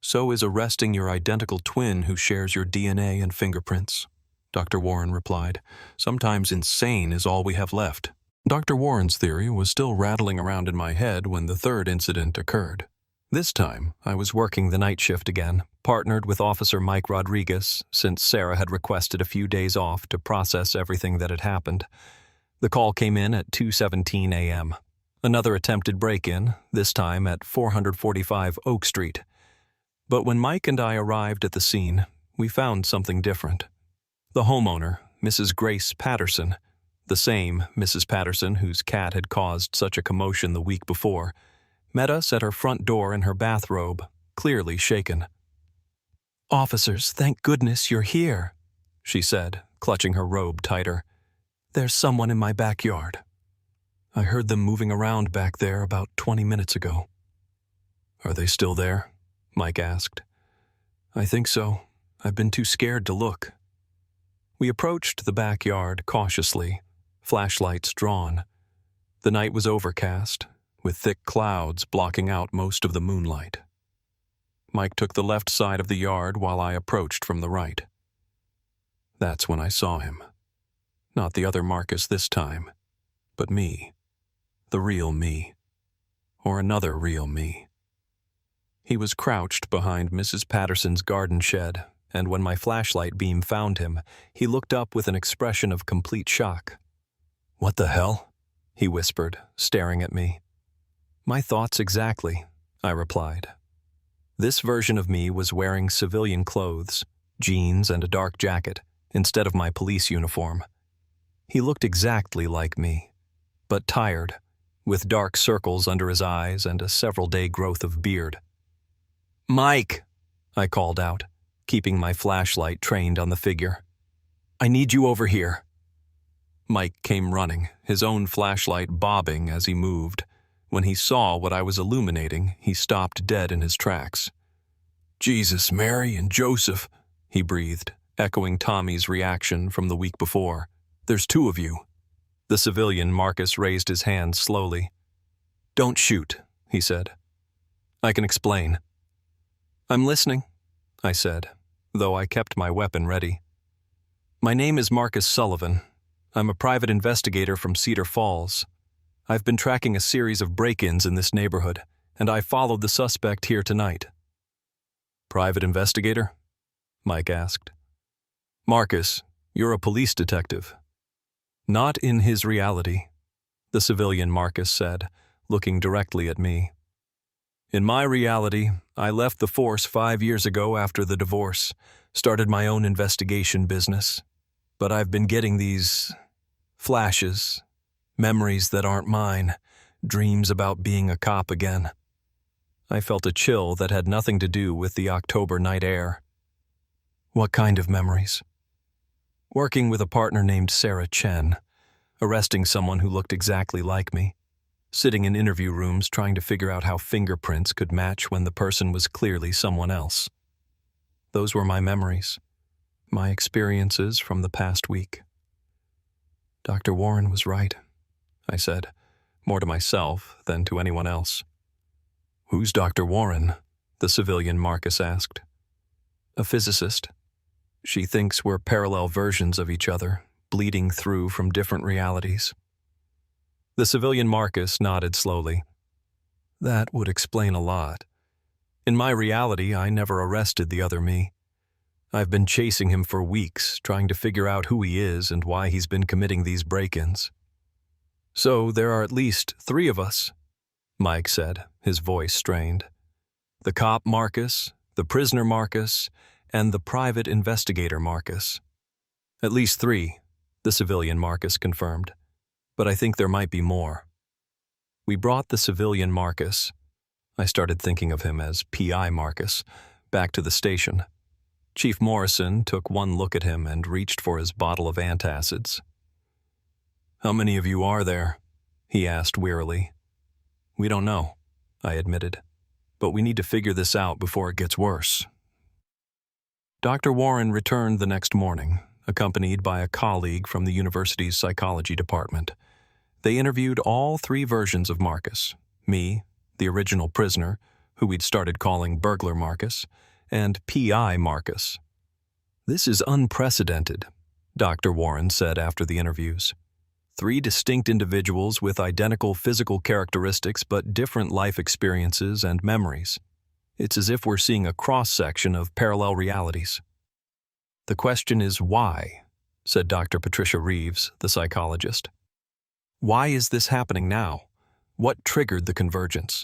"So is arresting your identical twin who shares your DNA and fingerprints," Dr. Warren replied. "Sometimes insane is all we have left." Dr. Warren's theory was still rattling around in my head when the third incident occurred. This time, I was working the night shift again, partnered with Officer Mike Rodriguez, since Sarah had requested a few days off to process everything that had happened. The call came in at 2:17 a.m. Another attempted break-in, this time at 445 Oak Street. But when Mike and I arrived at the scene, we found something different. The homeowner, Mrs. Grace Patterson, the same Mrs. Patterson whose cat had caused such a commotion the week before, met us at her front door in her bathrobe, clearly shaken. "Officers, thank goodness you're here," she said, clutching her robe tighter. "There's someone in my backyard." I heard them moving around back there about 20 minutes ago." "Are they still there?" Mike asked. "I think so. I've been too scared to look." We approached the backyard cautiously, flashlights drawn. The night was overcast, with thick clouds blocking out most of the moonlight. Mike took the left side of the yard while I approached from the right. That's when I saw him. Not the other Marcus this time, but me. The real me. Or another real me. He was crouched behind Mrs. Patterson's garden shed, and when my flashlight beam found him, he looked up with an expression of complete shock. "What the hell?" he whispered, staring at me. "My thoughts exactly," I replied. This version of me was wearing civilian clothes, jeans and a dark jacket, instead of my police uniform. He looked exactly like me, but tired, with dark circles under his eyes and a several-day growth of beard. "Mike!" I called out, keeping my flashlight trained on the figure. "I need you over here." Mike came running, his own flashlight bobbing as he moved. When he saw what I was illuminating, he stopped dead in his tracks. "Jesus, Mary, and Joseph," he breathed, echoing Tommy's reaction from the week before. "There's two of you." The civilian Marcus raised his hand slowly. "Don't shoot," he said. "I can explain." "I'm listening," I said, though I kept my weapon ready. "My name is Marcus Sullivan. I'm a private investigator from Cedar Falls. I've been tracking a series of break-ins in this neighborhood, and I followed the suspect here tonight." "Private investigator?" Mike asked. "Marcus, you're a police detective." "Not in his reality," the civilian Marcus said, looking directly at me. "In my reality, I left the force 5 years ago after the divorce, started my own investigation business. But I've been getting these flashes, memories that aren't mine, dreams about being a cop again." I felt a chill that had nothing to do with the October night air. "What kind of memories?" "Working with a partner named Sarah Chen, arresting someone who looked exactly like me, sitting in interview rooms trying to figure out how fingerprints could match when the person was clearly someone else. Those were my memories, my experiences from the past week." "Dr. Warren was right," I said, more to myself than to anyone else. "Who's Dr. Warren?" the civilian Marcus asked. "A physicist. She thinks we're parallel versions of each other, bleeding through from different realities." The civilian Marcus nodded slowly. "That would explain a lot. In my reality, I never arrested the other me. I've been chasing him for weeks, trying to figure out who he is and why he's been committing these break-ins." "So there are at least 3 of us," Mike said, his voice strained. "The cop Marcus, the prisoner Marcus, and the private investigator Marcus." "At least 3, the civilian Marcus confirmed. "But I think there might be more." We brought the civilian Marcus, I started thinking of him as P.I. Marcus, back to the station. Chief Morrison took one look at him and reached for his bottle of antacids. "How many of you are there?" he asked wearily. "We don't know," I admitted, "but we need to figure this out before it gets worse." Dr. Warren returned the next morning, accompanied by a colleague from the university's psychology department. They interviewed all 3 versions of Marcus: me, the original prisoner, who we'd started calling Burglar Marcus, and P.I. Marcus. "This is unprecedented," Dr. Warren said after the interviews. 3 distinct individuals with identical physical characteristics but different life experiences and memories. It's as if we're seeing a cross-section of parallel realities. "The question is why," said Dr. Patricia Reeves, the psychologist. "Why is this happening now? What triggered the convergence?"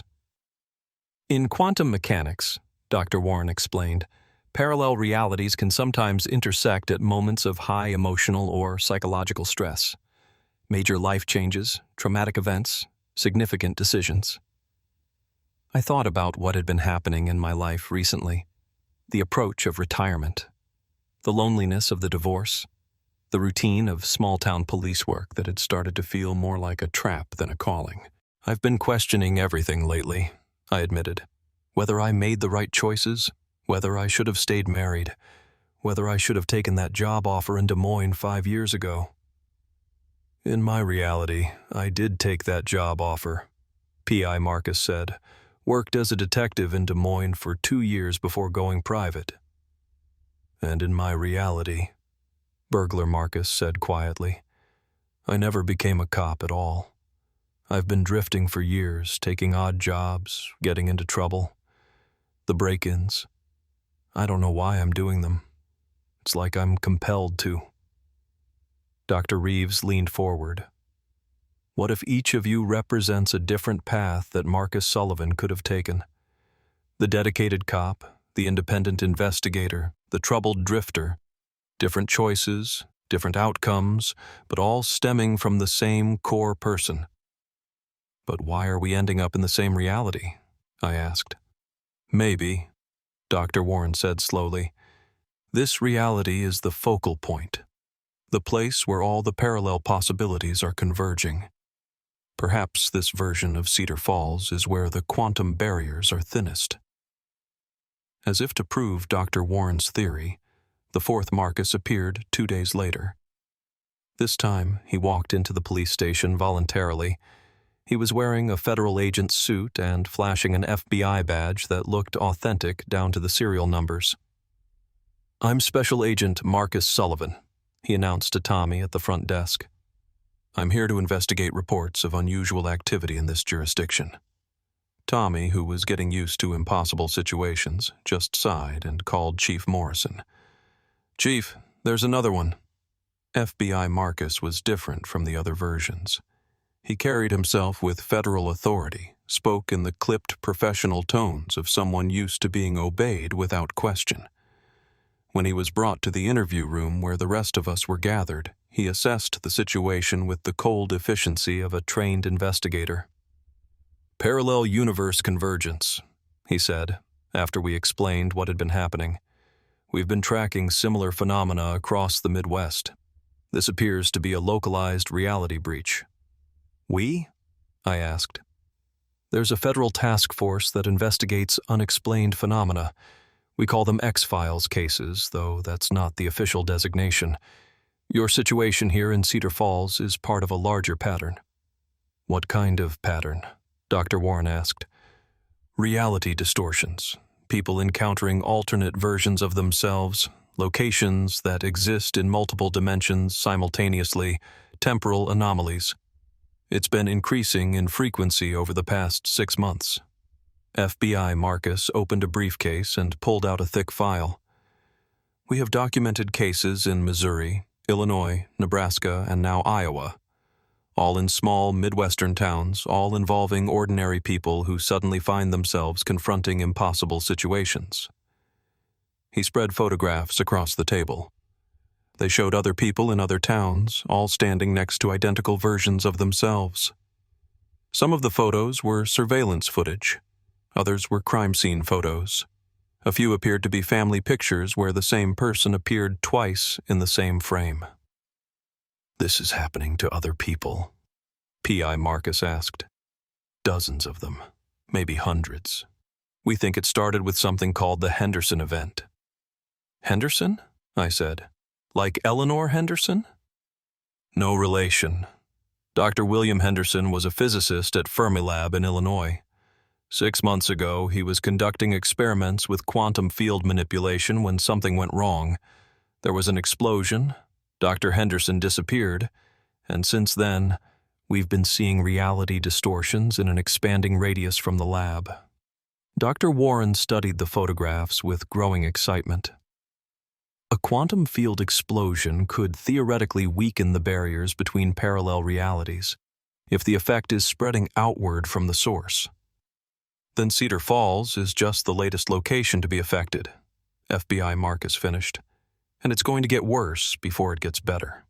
"In quantum mechanics," Dr. Warren explained, "parallel realities can sometimes intersect at moments of high emotional or psychological stress. Major life changes, traumatic events, significant decisions." I thought about what had been happening in my life recently. The approach of retirement. The loneliness of the divorce. the routine of small-town police work that had started to feel more like a trap than a calling. I've been questioning everything lately, I admitted. Whether I made the right choices, whether I should have stayed married, whether I should have taken that job offer in Des Moines 5 years ago. In my reality, I did take that job offer, P.I. Marcus said. Worked as a detective in Des Moines for 2 years before going private. And in my reality, Burglar Marcus said quietly, I never became a cop at all. I've been drifting for years, taking odd jobs, getting into trouble. The break-ins. I don't know why I'm doing them. It's like I'm compelled to. Dr. Reeves leaned forward. What if each of you represents a different path that Marcus Sullivan could have taken? The dedicated cop, the independent investigator, the troubled drifter. Different choices, different outcomes, but all stemming from the same core person. But why are we ending up in the same reality? I asked. Maybe, Dr. Warren said slowly. This reality is the focal point, the place where all the parallel possibilities are converging. Perhaps this version of Cedar Falls is where the quantum barriers are thinnest. As if to prove Dr. Warren's theory, the fourth Marcus appeared 2 days later. This time, he walked into the police station voluntarily. He was wearing a federal agent's suit and flashing an FBI badge that looked authentic down to the serial numbers. I'm Special Agent Marcus Sullivan, he announced to Tommy at the front desk. I'm here to investigate reports of unusual activity in this jurisdiction. Tommy, who was getting used to impossible situations, just sighed and called Chief Morrison. Chief, there's another one. FBI Marcus was different from the other versions. He carried himself with federal authority, spoke in the clipped professional tones of someone used to being obeyed without question. When he was brought to the interview room where the rest of us were gathered, he assessed the situation with the cold efficiency of a trained investigator. Parallel universe convergence, he said, after we explained what had been happening. We've been tracking similar phenomena across the Midwest. This appears to be a localized reality breach. We? I asked. There's a federal task force that investigates unexplained phenomena. We call them X-Files cases, though that's not the official designation. Your situation here in Cedar Falls is part of a larger pattern. What kind of pattern? Dr. Warren asked. Reality distortions. People encountering alternate versions of themselves, locations that exist in multiple dimensions simultaneously, temporal anomalies. It's been increasing in frequency over the past 6 months. FBI Marcus opened a briefcase and pulled out a thick file. We have documented cases in Missouri, Illinois, Nebraska, and now Iowa, all in small Midwestern towns, all involving ordinary people who suddenly find themselves confronting impossible situations. He spread photographs across the table. They showed other people in other towns, all standing next to identical versions of themselves. Some of the photos were surveillance footage. Others were crime scene photos. A few appeared to be family pictures where the same person appeared twice in the same frame. This is happening to other people, P.I. Marcus asked. Dozens of them, maybe hundreds. We think it started with something called the Henderson event. Henderson? I said. Like Eleanor Henderson? No relation. Dr. William Henderson was a physicist at Fermilab in Illinois. 6 months ago, he was conducting experiments with quantum field manipulation when something went wrong. There was an explosion, Dr. Henderson disappeared, and since then, we've been seeing reality distortions in an expanding radius from the lab. Dr. Warren studied the photographs with growing excitement. A quantum field explosion could theoretically weaken the barriers between parallel realities if the effect is spreading outward from the source. Then Cedar Falls is just the latest location to be affected, FBI Marcus finished, and it's going to get worse before it gets better.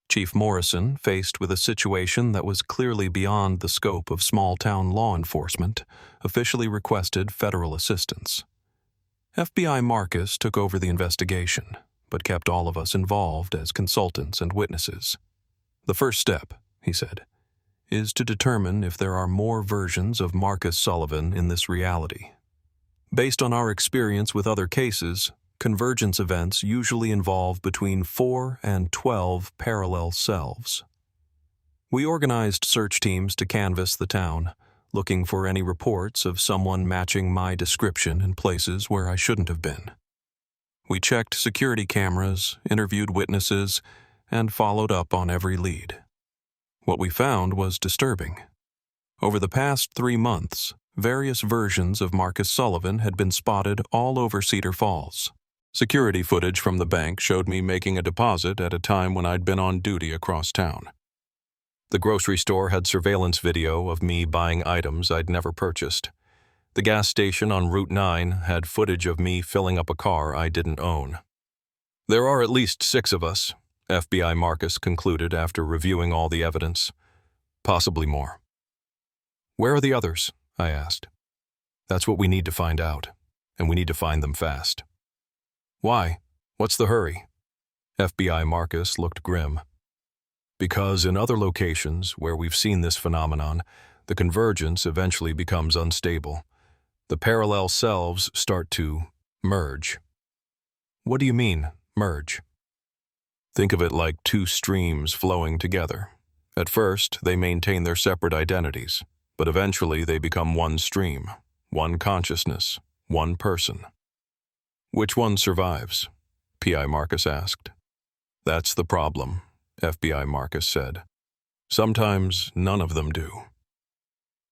Chief Morrison, faced with a situation that was clearly beyond the scope of small-town law enforcement, officially requested federal assistance. FBI Marcus took over the investigation, but kept all of us involved as consultants and witnesses. The first step, he said, is to determine if there are more versions of Marcus Sullivan in this reality. Based on our experience with other cases, convergence events usually involve between 4 and 12 parallel selves. We organized search teams to canvass the town, looking for any reports of someone matching my description in places where I shouldn't have been. We checked security cameras, interviewed witnesses, and followed up on every lead. What we found was disturbing. Over the past 3 months, various versions of Marcus Sullivan had been spotted all over Cedar Falls. Security footage from the bank showed me making a deposit at a time when I'd been on duty across town. The grocery store had surveillance video of me buying items I'd never purchased. The gas station on Route 9 had footage of me filling up a car I didn't own. There are at least 6 of us, FBI Marcus concluded after reviewing all the evidence. Possibly more. Where are the others? I asked. That's what we need to find out, and we need to find them fast. Why? What's the hurry? FBI Marcus looked grim. Because in other locations where we've seen this phenomenon, the convergence eventually becomes unstable. The parallel selves start to merge. What do you mean, merge? Think of it like 2 streams flowing together. At first, they maintain their separate identities, but eventually they become one stream, one consciousness, one person. Which one survives? P.I. Marcus asked. That's the problem, FBI Marcus said. Sometimes none of them do.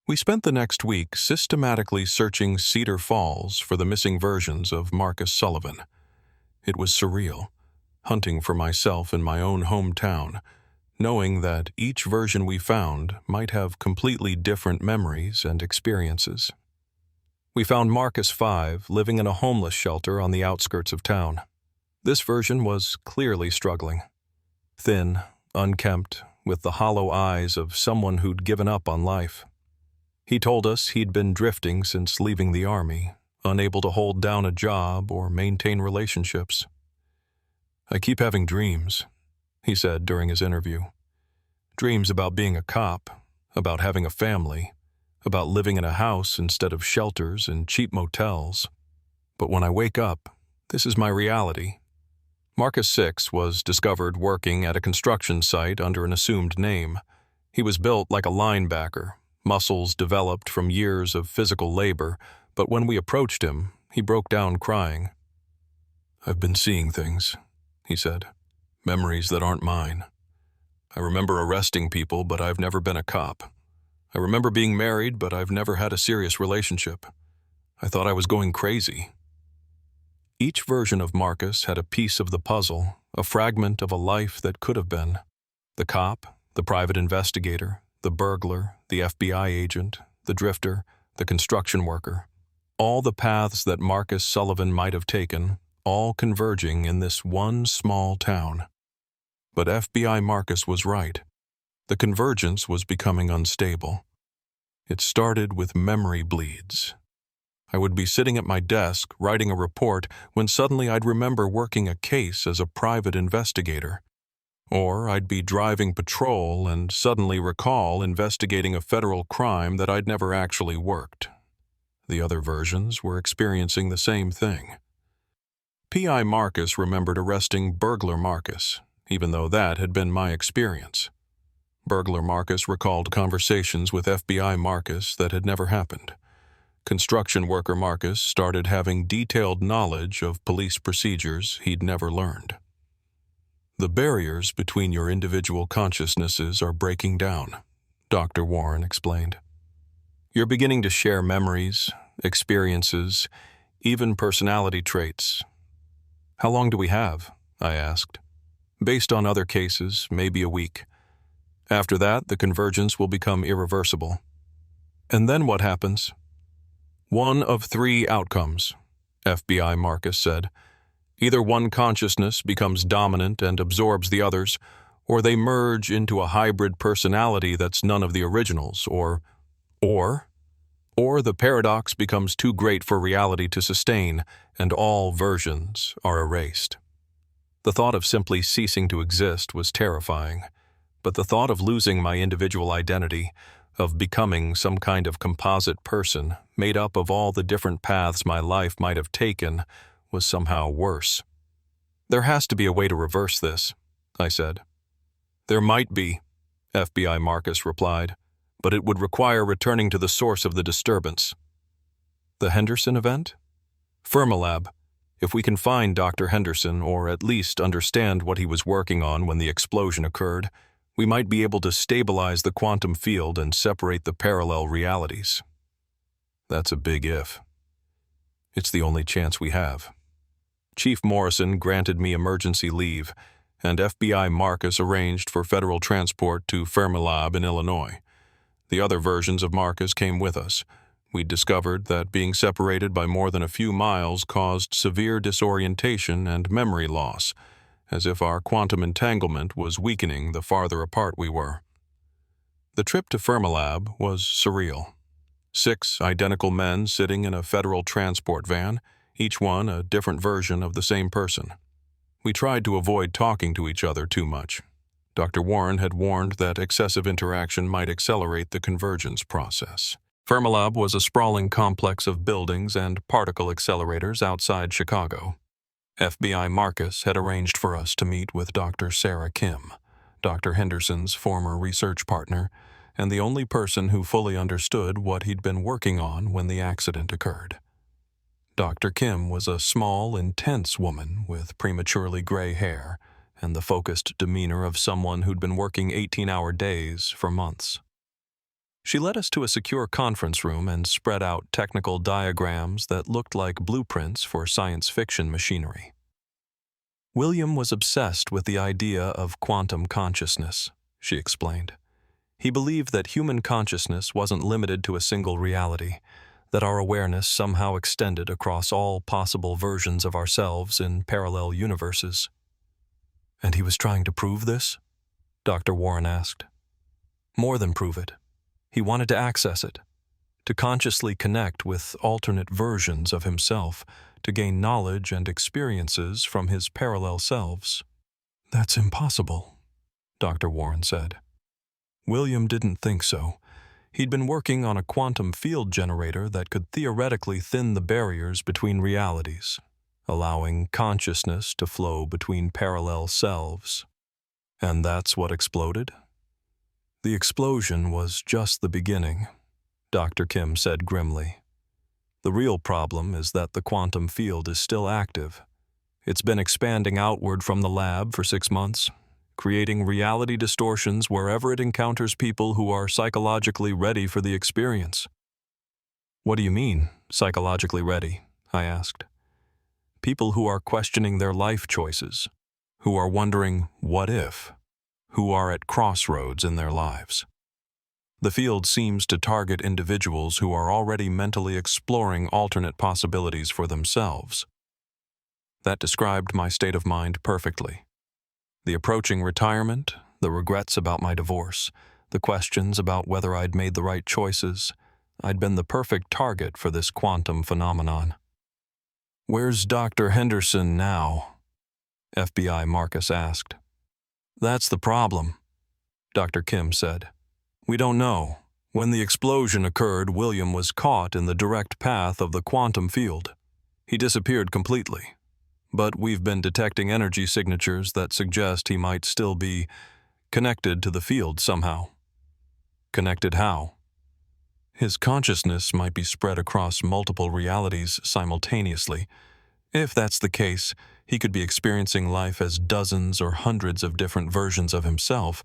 We spent the next week systematically searching Cedar Falls for the missing versions of Marcus Sullivan. It was surreal, hunting for myself in my own hometown, knowing that each version we found might have completely different memories and experiences. We found Marcus 5 living in a homeless shelter on the outskirts of town. This version was clearly struggling. Thin, unkempt, with the hollow eyes of someone who'd given up on life. He told us he'd been drifting since leaving the army, unable to hold down a job or maintain relationships. I keep having dreams, he said during his interview. Dreams about being a cop, about having a family, about living in a house instead of shelters and cheap motels. But when I wake up, this is my reality. Marcus 6 was discovered working at a construction site under an assumed name. He was built like a linebacker, muscles developed from years of physical labor, but when we approached him, he broke down crying. I've been seeing things, he said, memories that aren't mine. I remember arresting people, but I've never been a cop. I remember being married, but I've never had a serious relationship. I thought I was going crazy. Each version of Marcus had a piece of the puzzle, a fragment of a life that could have been. The cop, the private investigator, the burglar, the FBI agent, the drifter, the construction worker. All the paths that Marcus Sullivan might have taken, all converging in this one small town. But FBI Marcus was right. The convergence was becoming unstable. It started with memory bleeds. I would be sitting at my desk writing a report when suddenly I'd remember working a case as a private investigator. Or I'd be driving patrol and suddenly recall investigating a federal crime that I'd never actually worked. The other versions were experiencing the same thing. P.I. Marcus remembered arresting Burglar Marcus, even though that had been my experience. Burglar Marcus recalled conversations with FBI Marcus that had never happened. Construction worker Marcus started having detailed knowledge of police procedures he'd never learned. The barriers between your individual consciousnesses are breaking down, Dr. Warren explained. You're beginning to share memories, experiences, even personality traits. How long do we have? I asked. Based on other cases, maybe a week. After that, the convergence will become irreversible. And then what happens? One of 3 outcomes, FBI Marcus said. Either one consciousness becomes dominant and absorbs the others, or they merge into a hybrid personality that's none of the originals, or the paradox becomes too great for reality to sustain, and all versions are erased. The thought of simply ceasing to exist was terrifying, but the thought of losing my individual identity, of becoming some kind of composite person made up of all the different paths my life might have taken, was somehow worse. "There has to be a way to reverse this," I said. "There might be," FBI Marcus replied, "but it would require returning to the source of the disturbance." "The Henderson event?" "Fermilab. If we can find Dr. Henderson, or at least understand what he was working on when the explosion occurred, we might be able to stabilize the quantum field and separate the parallel realities." "That's a big if." "It's the only chance we have." Chief Morrison granted me emergency leave, and FBI Marcus arranged for federal transport to Fermilab in Illinois. The other versions of Marcus came with us. We discovered that being separated by more than a few miles caused severe disorientation and memory loss, as if our quantum entanglement was weakening the farther apart we were. The trip to Fermilab was surreal. 6 identical men sitting in a federal transport van, each one a different version of the same person. We tried to avoid talking to each other too much. Dr. Warren had warned that excessive interaction might accelerate the convergence process. Fermilab was a sprawling complex of buildings and particle accelerators outside Chicago. FBI Marcus had arranged for us to meet with Dr. Sarah Kim, Dr. Henderson's former research partner, and the only person who fully understood what he'd been working on when the accident occurred. Dr. Kim was a small, intense woman with prematurely gray hair and the focused demeanor of someone who'd been working 18-hour days for months. She led us to a secure conference room and spread out technical diagrams that looked like blueprints for science fiction machinery. "William was obsessed with the idea of quantum consciousness," she explained. "He believed that human consciousness wasn't limited to a single reality, that our awareness somehow extended across all possible versions of ourselves in parallel universes." "And he was trying to prove this?" Dr. Warren asked. "More than prove it. He wanted to access it, to consciously connect with alternate versions of himself, to gain knowledge and experiences from his parallel selves." "That's impossible," Dr. Warren said. "William didn't think so. He'd been working on a quantum field generator that could theoretically thin the barriers between realities, allowing consciousness to flow between parallel selves. And that's what exploded?" "The explosion was just the beginning," Dr. Kim said grimly. "The real problem is that the quantum field is still active. It's been expanding outward from the lab for 6 months, creating reality distortions wherever it encounters people who are psychologically ready for the experience." "What do you mean, psychologically ready?" I asked. "People who are questioning their life choices, who are wondering, what if? Who are at crossroads in their lives. The field seems to target individuals who are already mentally exploring alternate possibilities for themselves." That described my state of mind perfectly. The approaching retirement, the regrets about my divorce, the questions about whether I'd made the right choices, I'd been the perfect target for this quantum phenomenon. "Where's Dr. Henderson now?" FBI Marcus asked. "That's the problem," Dr. Kim said. "We don't know. When the explosion occurred, William was caught in the direct path of the quantum field. He disappeared completely. But we've been detecting energy signatures that suggest he might still be connected to the field somehow." "Connected how?" "His consciousness might be spread across multiple realities simultaneously. If that's the case, he could be experiencing life as dozens or hundreds of different versions of himself,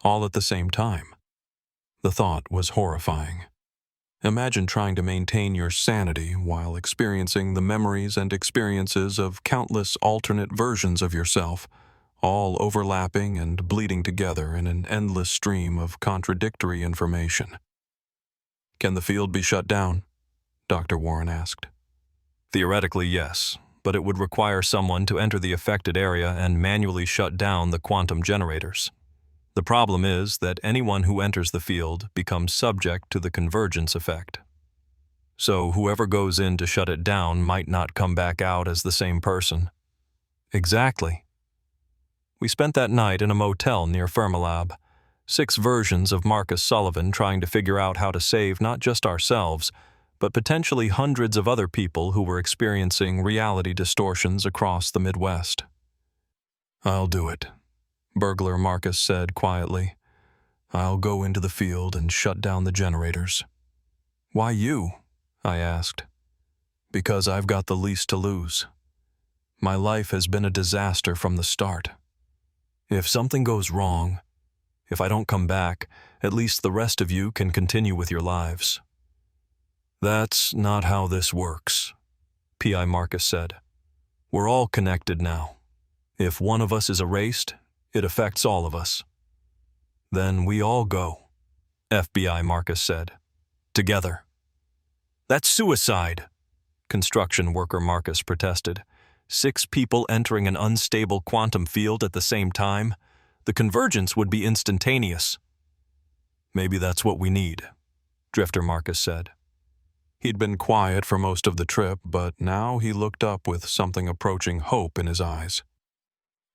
all at the same time." The thought was horrifying. Imagine trying to maintain your sanity while experiencing the memories and experiences of countless alternate versions of yourself, all overlapping and bleeding together in an endless stream of contradictory information. "Can the field be shut down?" Dr. Warren asked. "Theoretically, yes, but it would require someone to enter the affected area and manually shut down the quantum generators. The problem is that anyone who enters the field becomes subject to the convergence effect. So whoever goes in to shut it down might not come back out as the same person." "Exactly. We spent that night in a motel near Fermilab. 6 versions of Marcus Sullivan trying to figure out how to save not just ourselves, but potentially hundreds of other people who were experiencing reality distortions across the Midwest. "I'll do it," burglar Marcus said quietly. "I'll go into the field and shut down the generators." "Why you?" I asked. "Because I've got the least to lose. My life has been a disaster from the start. If something goes wrong, if I don't come back, at least the rest of you can continue with your lives." "That's not how this works," P.I. Marcus said. "We're all connected now. If one of us is erased, it affects all of us." "Then we all go," FBI Marcus said. "Together." "That's suicide," construction worker Marcus protested. 6 people entering an unstable quantum field at the same time. The convergence would be instantaneous. "Maybe that's what we need," Drifter Marcus said. He'd been quiet for most of the trip, but now he looked up with something approaching hope in his eyes.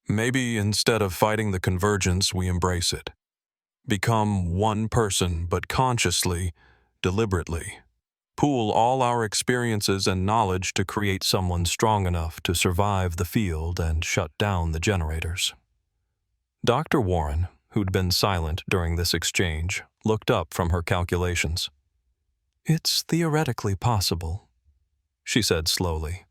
"Maybe instead of fighting the convergence, we embrace it. Become one person, but consciously, deliberately. Pool all our experiences and knowledge to create someone strong enough to survive the field and shut down the generators." Dr. Warren, who'd been silent during this exchange, looked up from her calculations. "It's theoretically possible," she said slowly.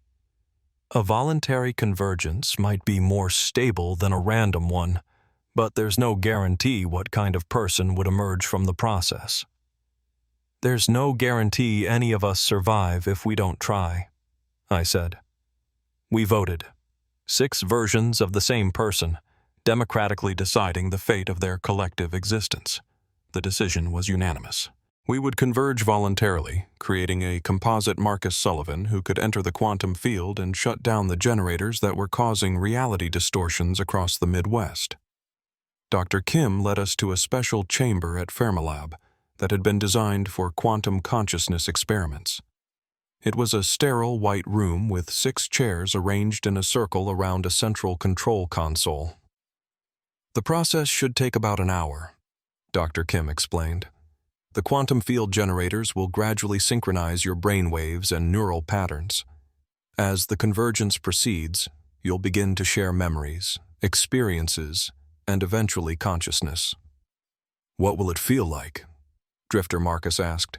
"A voluntary convergence might be more stable than a random one, but there's no guarantee what kind of person would emerge from the process. There's no guarantee any of us survive if we don't try," I said. We voted. 6 versions of the same person, democratically deciding the fate of their collective existence. The decision was unanimous. We would converge voluntarily, creating a composite Marcus Sullivan who could enter the quantum field and shut down the generators that were causing reality distortions across the Midwest. Dr. Kim led us to a special chamber at Fermilab that had been designed for quantum consciousness experiments. It was a sterile white room with 6 chairs arranged in a circle around a central control console. "The process should take about an hour," Dr. Kim explained. "The quantum field generators will gradually synchronize your brain waves and neural patterns. As the convergence proceeds, you'll begin to share memories, experiences, and eventually consciousness." "What will it feel like?" Drifter Marcus asked.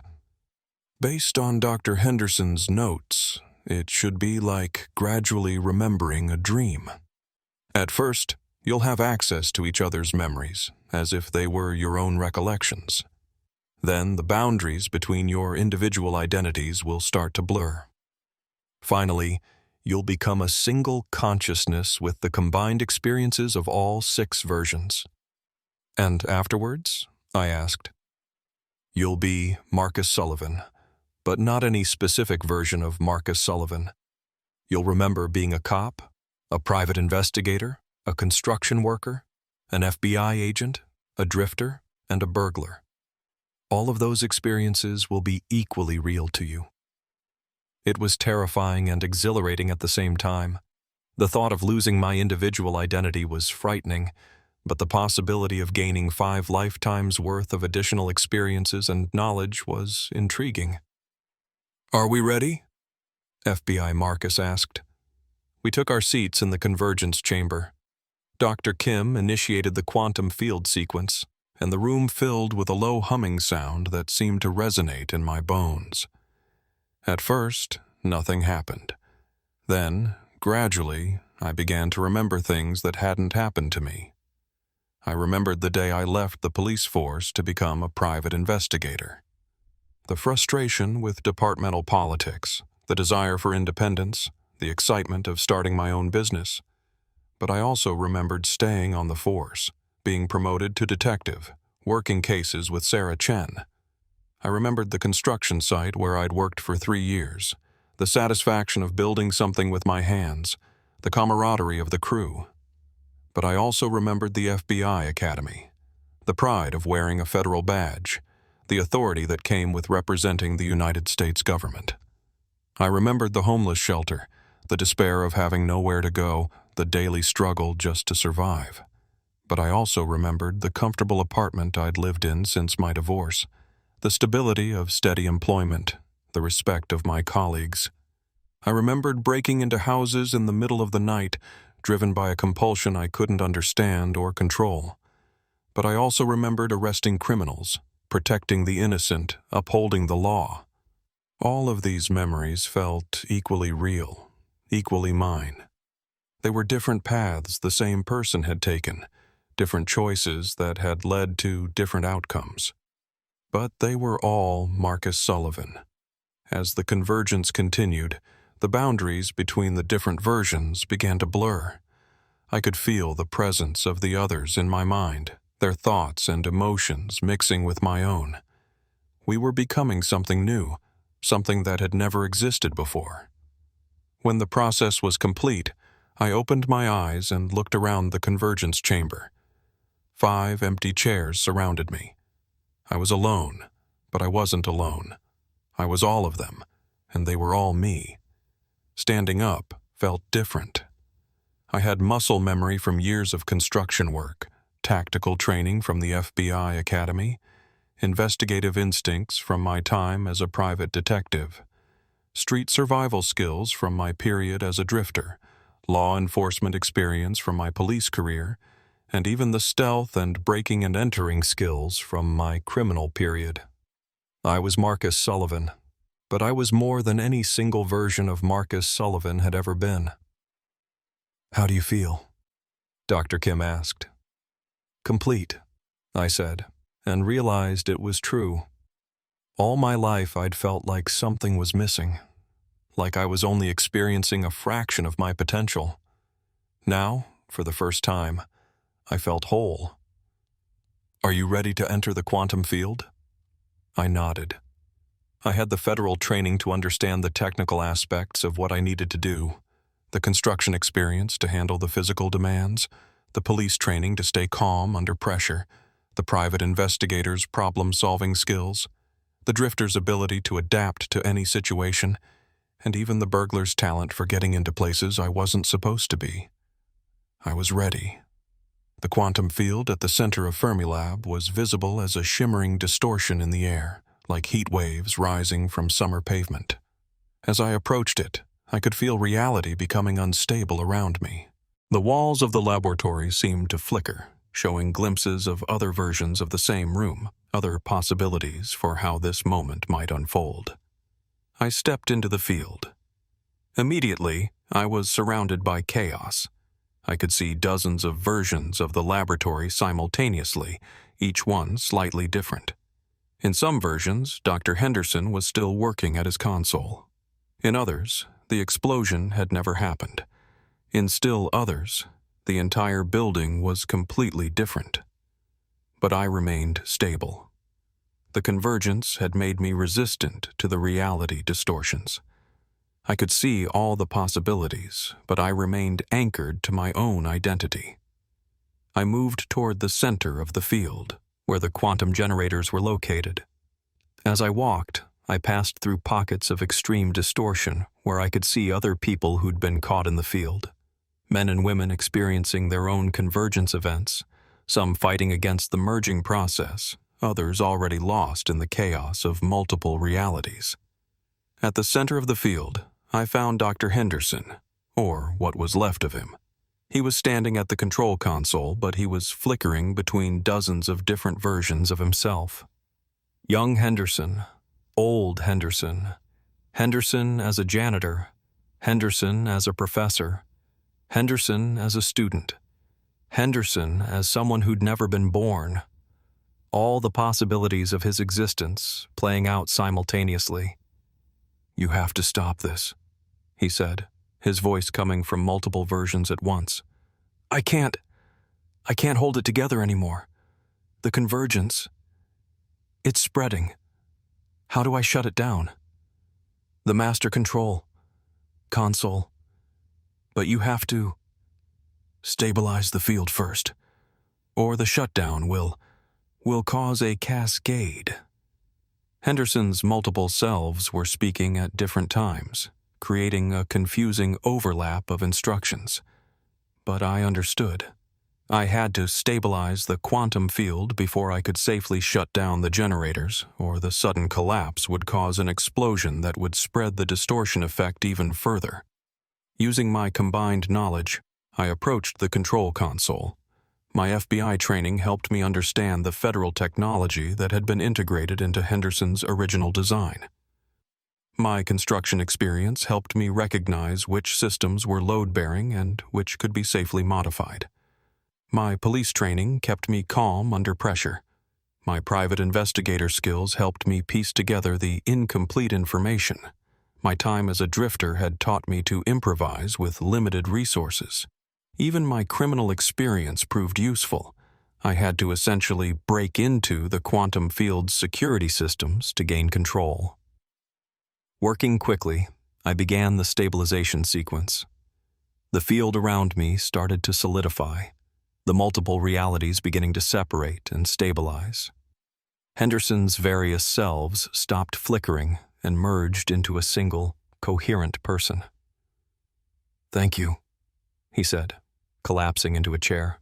"Based on Dr. Henderson's notes, it should be like gradually remembering a dream. At first, you'll have access to each other's memories, as if they were your own recollections. Then the boundaries between your individual identities will start to blur. Finally, you'll become a single consciousness with the combined experiences of all 6 versions." "And afterwards?" I asked. "You'll be Marcus Sullivan, but not any specific version of Marcus Sullivan. You'll remember being a cop, a private investigator, a construction worker, an FBI agent, a drifter, and a burglar. All of those experiences will be equally real to you." It was terrifying and exhilarating at the same time. The thought of losing my individual identity was frightening, but the possibility of gaining 5 lifetimes' worth of additional experiences and knowledge was intriguing. "Are we ready?" FBI Marcus asked. We took our seats in the convergence chamber. Dr. Kim initiated the quantum field sequence, and the room filled with a low humming sound that seemed to resonate in my bones. At first, nothing happened. Then, gradually, I began to remember things that hadn't happened to me. I remembered the day I left the police force to become a private investigator. The frustration with departmental politics, the desire for independence, the excitement of starting my own business. But I also remembered staying on the force, being promoted to detective, working cases with Sarah Chen. I remembered the construction site where I'd worked for 3 years, the satisfaction of building something with my hands, the camaraderie of the crew. But I also remembered the FBI Academy, the pride of wearing a federal badge, the authority that came with representing the United States government. I remembered the homeless shelter, the despair of having nowhere to go, the daily struggle just to survive. But I also remembered the comfortable apartment I'd lived in since my divorce, the stability of steady employment, the respect of my colleagues. I remembered breaking into houses in the middle of the night, driven by a compulsion I couldn't understand or control. But I also remembered arresting criminals, protecting the innocent, upholding the law. All of these memories felt equally real, equally mine. They were different paths the same person had taken, different choices that had led to different outcomes. But they were all Marcus Sullivan. As the convergence continued, the boundaries between the different versions began to blur. I could feel the presence of the others in my mind, their thoughts and emotions mixing with my own. We were becoming something new, something that had never existed before. When the process was complete, I opened my eyes and looked around the convergence chamber. 5 empty chairs surrounded me. I was alone, but I wasn't alone. I was all of them, and they were all me. Standing up felt different. I had muscle memory from years of construction work, tactical training from the FBI Academy, investigative instincts from my time as a private detective, street survival skills from my period as a drifter, law enforcement experience from my police career, and even the stealth and breaking and entering skills from my criminal period. I was Marcus Sullivan, but I was more than any single version of Marcus Sullivan had ever been. "How do you feel?" Dr. Kim asked. "Complete," I said, and realized it was true. All my life I'd felt like something was missing, like I was only experiencing a fraction of my potential. Now, for the first time, I felt whole. "Are you ready to enter the quantum field?" I nodded. I had the federal training to understand the technical aspects of what I needed to do, the construction experience to handle the physical demands, the police training to stay calm under pressure, the private investigator's problem-solving skills, the drifter's ability to adapt to any situation, and even the burglar's talent for getting into places I wasn't supposed to be. I was ready. The quantum field at the center of Fermilab was visible as a shimmering distortion in the air, like heat waves rising from summer pavement. As I approached it, I could feel reality becoming unstable around me. The walls of the laboratory seemed to flicker, showing glimpses of other versions of the same room, other possibilities for how this moment might unfold. I stepped into the field. Immediately, I was surrounded by chaos. I could see dozens of versions of the laboratory simultaneously, each one slightly different. In some versions, Dr. Henderson was still working at his console. In others, the explosion had never happened. In still others, the entire building was completely different. But I remained stable. The convergence had made me resistant to the reality distortions. I could see all the possibilities, but I remained anchored to my own identity. I moved toward the center of the field, where the quantum generators were located. As I walked, I passed through pockets of extreme distortion where I could see other people who'd been caught in the field. Men and women experiencing their own convergence events, some fighting against the merging process, others already lost in the chaos of multiple realities. At the center of the field, I found Dr. Henderson, or what was left of him. He was standing at the control console, but he was flickering between dozens of different versions of himself. Young Henderson, old Henderson, Henderson as a janitor, Henderson as a professor, Henderson as a student, Henderson as someone who'd never been born. All the possibilities of his existence playing out simultaneously. "You have to stop this," he said, his voice coming from multiple versions at once. I can't hold it together anymore. The convergence, it's spreading. How do I shut it down? The master control, console. But you have to stabilize the field first, or the shutdown will cause a cascade. Henderson's multiple selves were speaking at different times, creating a confusing overlap of instructions. But I understood. I had to stabilize the quantum field before I could safely shut down the generators, or the sudden collapse would cause an explosion that would spread the distortion effect even further. Using my combined knowledge, I approached the control console. My FBI training helped me understand the federal technology that had been integrated into Henderson's original design. My construction experience helped me recognize which systems were load-bearing and which could be safely modified. My police training kept me calm under pressure. My private investigator skills helped me piece together the incomplete information. My time as a drifter had taught me to improvise with limited resources. Even my criminal experience proved useful. I had to essentially break into the quantum field's security systems to gain control. Working quickly, I began the stabilization sequence. The field around me started to solidify, the multiple realities beginning to separate and stabilize. Henderson's various selves stopped flickering and merged into a single, coherent person. "Thank you," he said, collapsing into a chair.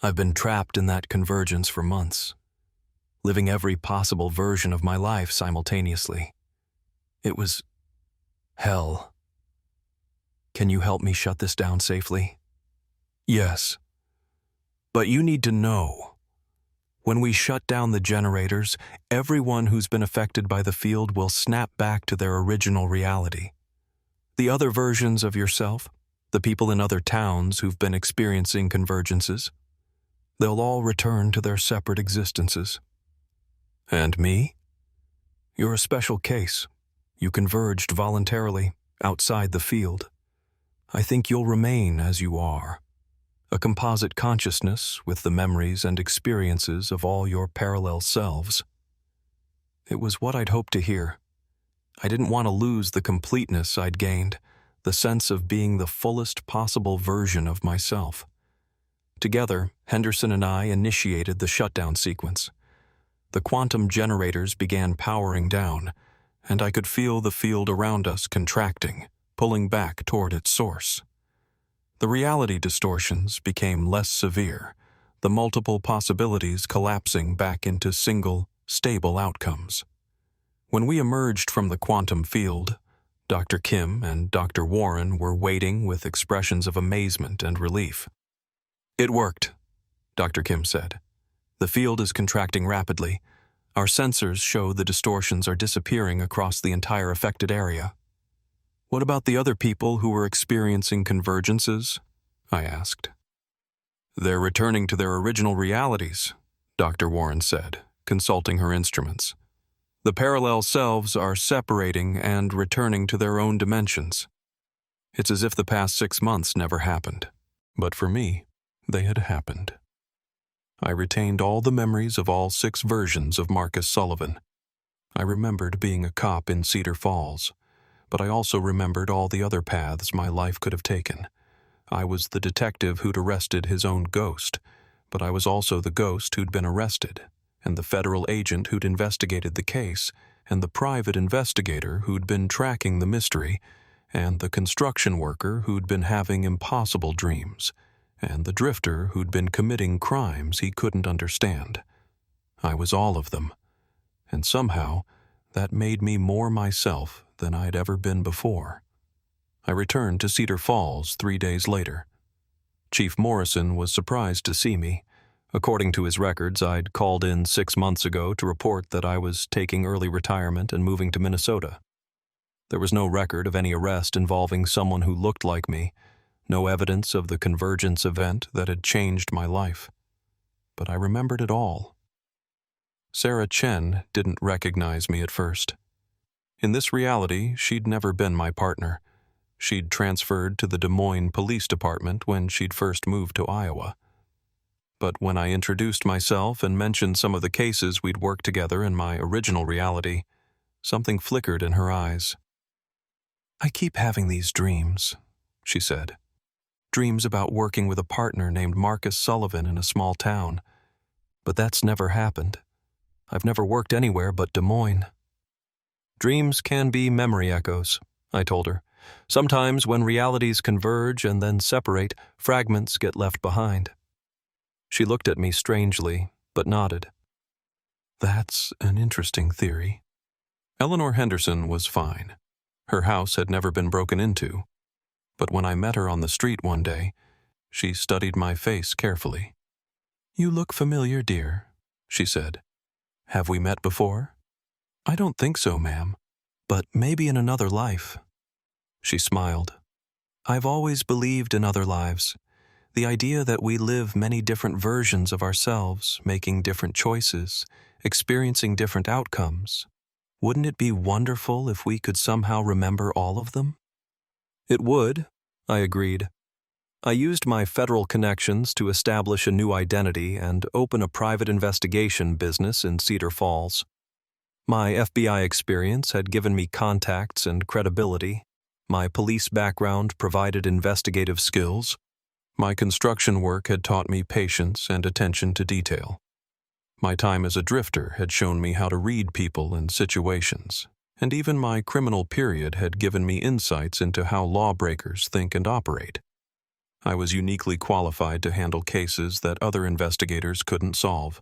"I've been trapped in that convergence for months, living every possible version of my life simultaneously. It was hell. Can you help me shut this down safely?" "Yes. But you need to know. When we shut down the generators, everyone who's been affected by the field will snap back to their original reality. The other versions of yourself, the people in other towns who've been experiencing convergences, they'll all return to their separate existences. And me? You're a special case. You converged voluntarily, outside the field. I think you'll remain as you are, a composite consciousness with the memories and experiences of all your parallel selves." It was what I'd hoped to hear. I didn't want to lose the completeness I'd gained, the sense of being the fullest possible version of myself. Together, Henderson and I initiated the shutdown sequence. The quantum generators began powering down, and I could feel the field around us contracting, pulling back toward its source. The reality distortions became less severe, the multiple possibilities collapsing back into single, stable outcomes. When we emerged from the quantum field, Dr. Kim and Dr. Warren were waiting with expressions of amazement and relief. "It worked," Dr. Kim said. "The field is contracting rapidly. Our sensors show the distortions are disappearing across the entire affected area." "What about the other people who were experiencing convergences?" I asked. "They're returning to their original realities," Dr. Warren said, consulting her instruments. "The parallel selves are separating and returning to their own dimensions. It's as if the past 6 months never happened. But for me, they had happened." I retained all the memories of all 6 versions of Marcus Sullivan. I remembered being a cop in Cedar Falls, but I also remembered all the other paths my life could have taken. I was the detective who'd arrested his own ghost, but I was also the ghost who'd been arrested, and the federal agent who'd investigated the case, and the private investigator who'd been tracking the mystery, and the construction worker who'd been having impossible dreams, and the drifter who'd been committing crimes he couldn't understand. I was all of them, and somehow that made me more myself than I'd ever been before. I returned to Cedar Falls 3 days later. Chief Morrison was surprised to see me. According to his records, I'd called in 6 months ago to report that I was taking early retirement and moving to Minnesota. There was no record of any arrest involving someone who looked like me, no evidence of the convergence event that had changed my life. But I remembered it all. Sarah Chen didn't recognize me at first. In this reality, she'd never been my partner. She'd transferred to the Des Moines Police Department when she'd first moved to Iowa. But when I introduced myself and mentioned some of the cases we'd worked together in my original reality, something flickered in her eyes. "I keep having these dreams," she said. "Dreams about working with a partner named Marcus Sullivan in a small town. But that's never happened. I've never worked anywhere but Des Moines." "Dreams can be memory echoes," I told her. Sometimes when realities converge and then separate, fragments get left behind. She looked at me strangely, but nodded. That's an interesting theory. Eleanor Henderson was fine. Her house had never been broken into. But when I met her on the street one day, she studied my face carefully. You look familiar, dear, she said. Have we met before? I don't think so, ma'am, but maybe in another life. She smiled. I've always believed in other lives. The idea that we live many different versions of ourselves, making different choices, experiencing different outcomes. Wouldn't it be wonderful if we could somehow remember all of them? It would, I agreed. I used my federal connections to establish a new identity and open a private investigation business in Cedar Falls. My FBI experience had given me contacts and credibility. My police background provided investigative skills. My construction work had taught me patience and attention to detail. My time as a drifter had shown me how to read people and situations, and even my criminal period had given me insights into how lawbreakers think and operate. I was uniquely qualified to handle cases that other investigators couldn't solve.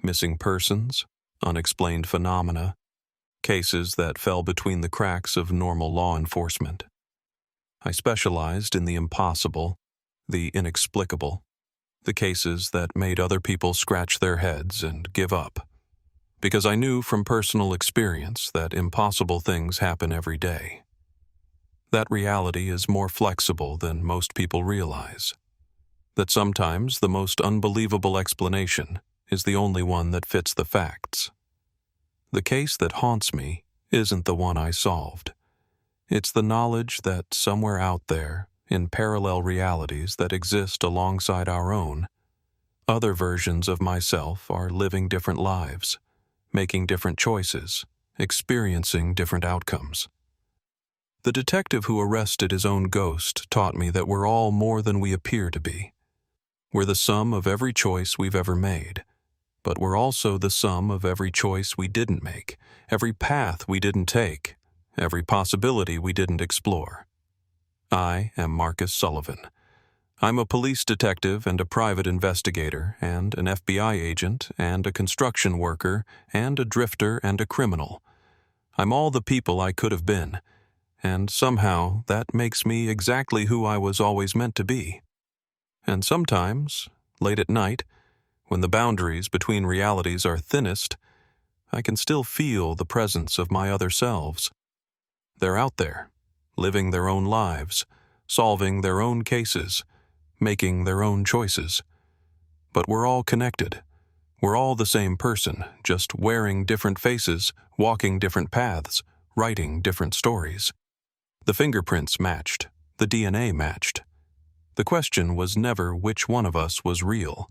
Missing persons, unexplained phenomena, cases that fell between the cracks of normal law enforcement. I specialized in the impossible, the inexplicable, the cases that made other people scratch their heads and give up, because I knew from personal experience that impossible things happen every day. That reality is more flexible than most people realize, that sometimes the most unbelievable explanation is the only one that fits the facts. The case that haunts me isn't the one I solved. It's the knowledge that somewhere out there, in parallel realities that exist alongside our own, other versions of myself are living different lives, making different choices, experiencing different outcomes. The detective who arrested his own ghost taught me that we're all more than we appear to be. We're the sum of every choice we've ever made, but we're also the sum of every choice we didn't make, every path we didn't take, every possibility we didn't explore. I am Marcus Sullivan. I'm a police detective and a private investigator and an FBI agent and a construction worker and a drifter and a criminal. I'm all the people I could have been, and somehow that makes me exactly who I was always meant to be. And sometimes, late at night, when the boundaries between realities are thinnest, I can still feel the presence of my other selves. They're out there, living their own lives, solving their own cases, making their own choices. But we're all connected. We're all the same person, just wearing different faces, walking different paths, writing different stories. The fingerprints matched. The DNA matched. The question was never which one of us was real.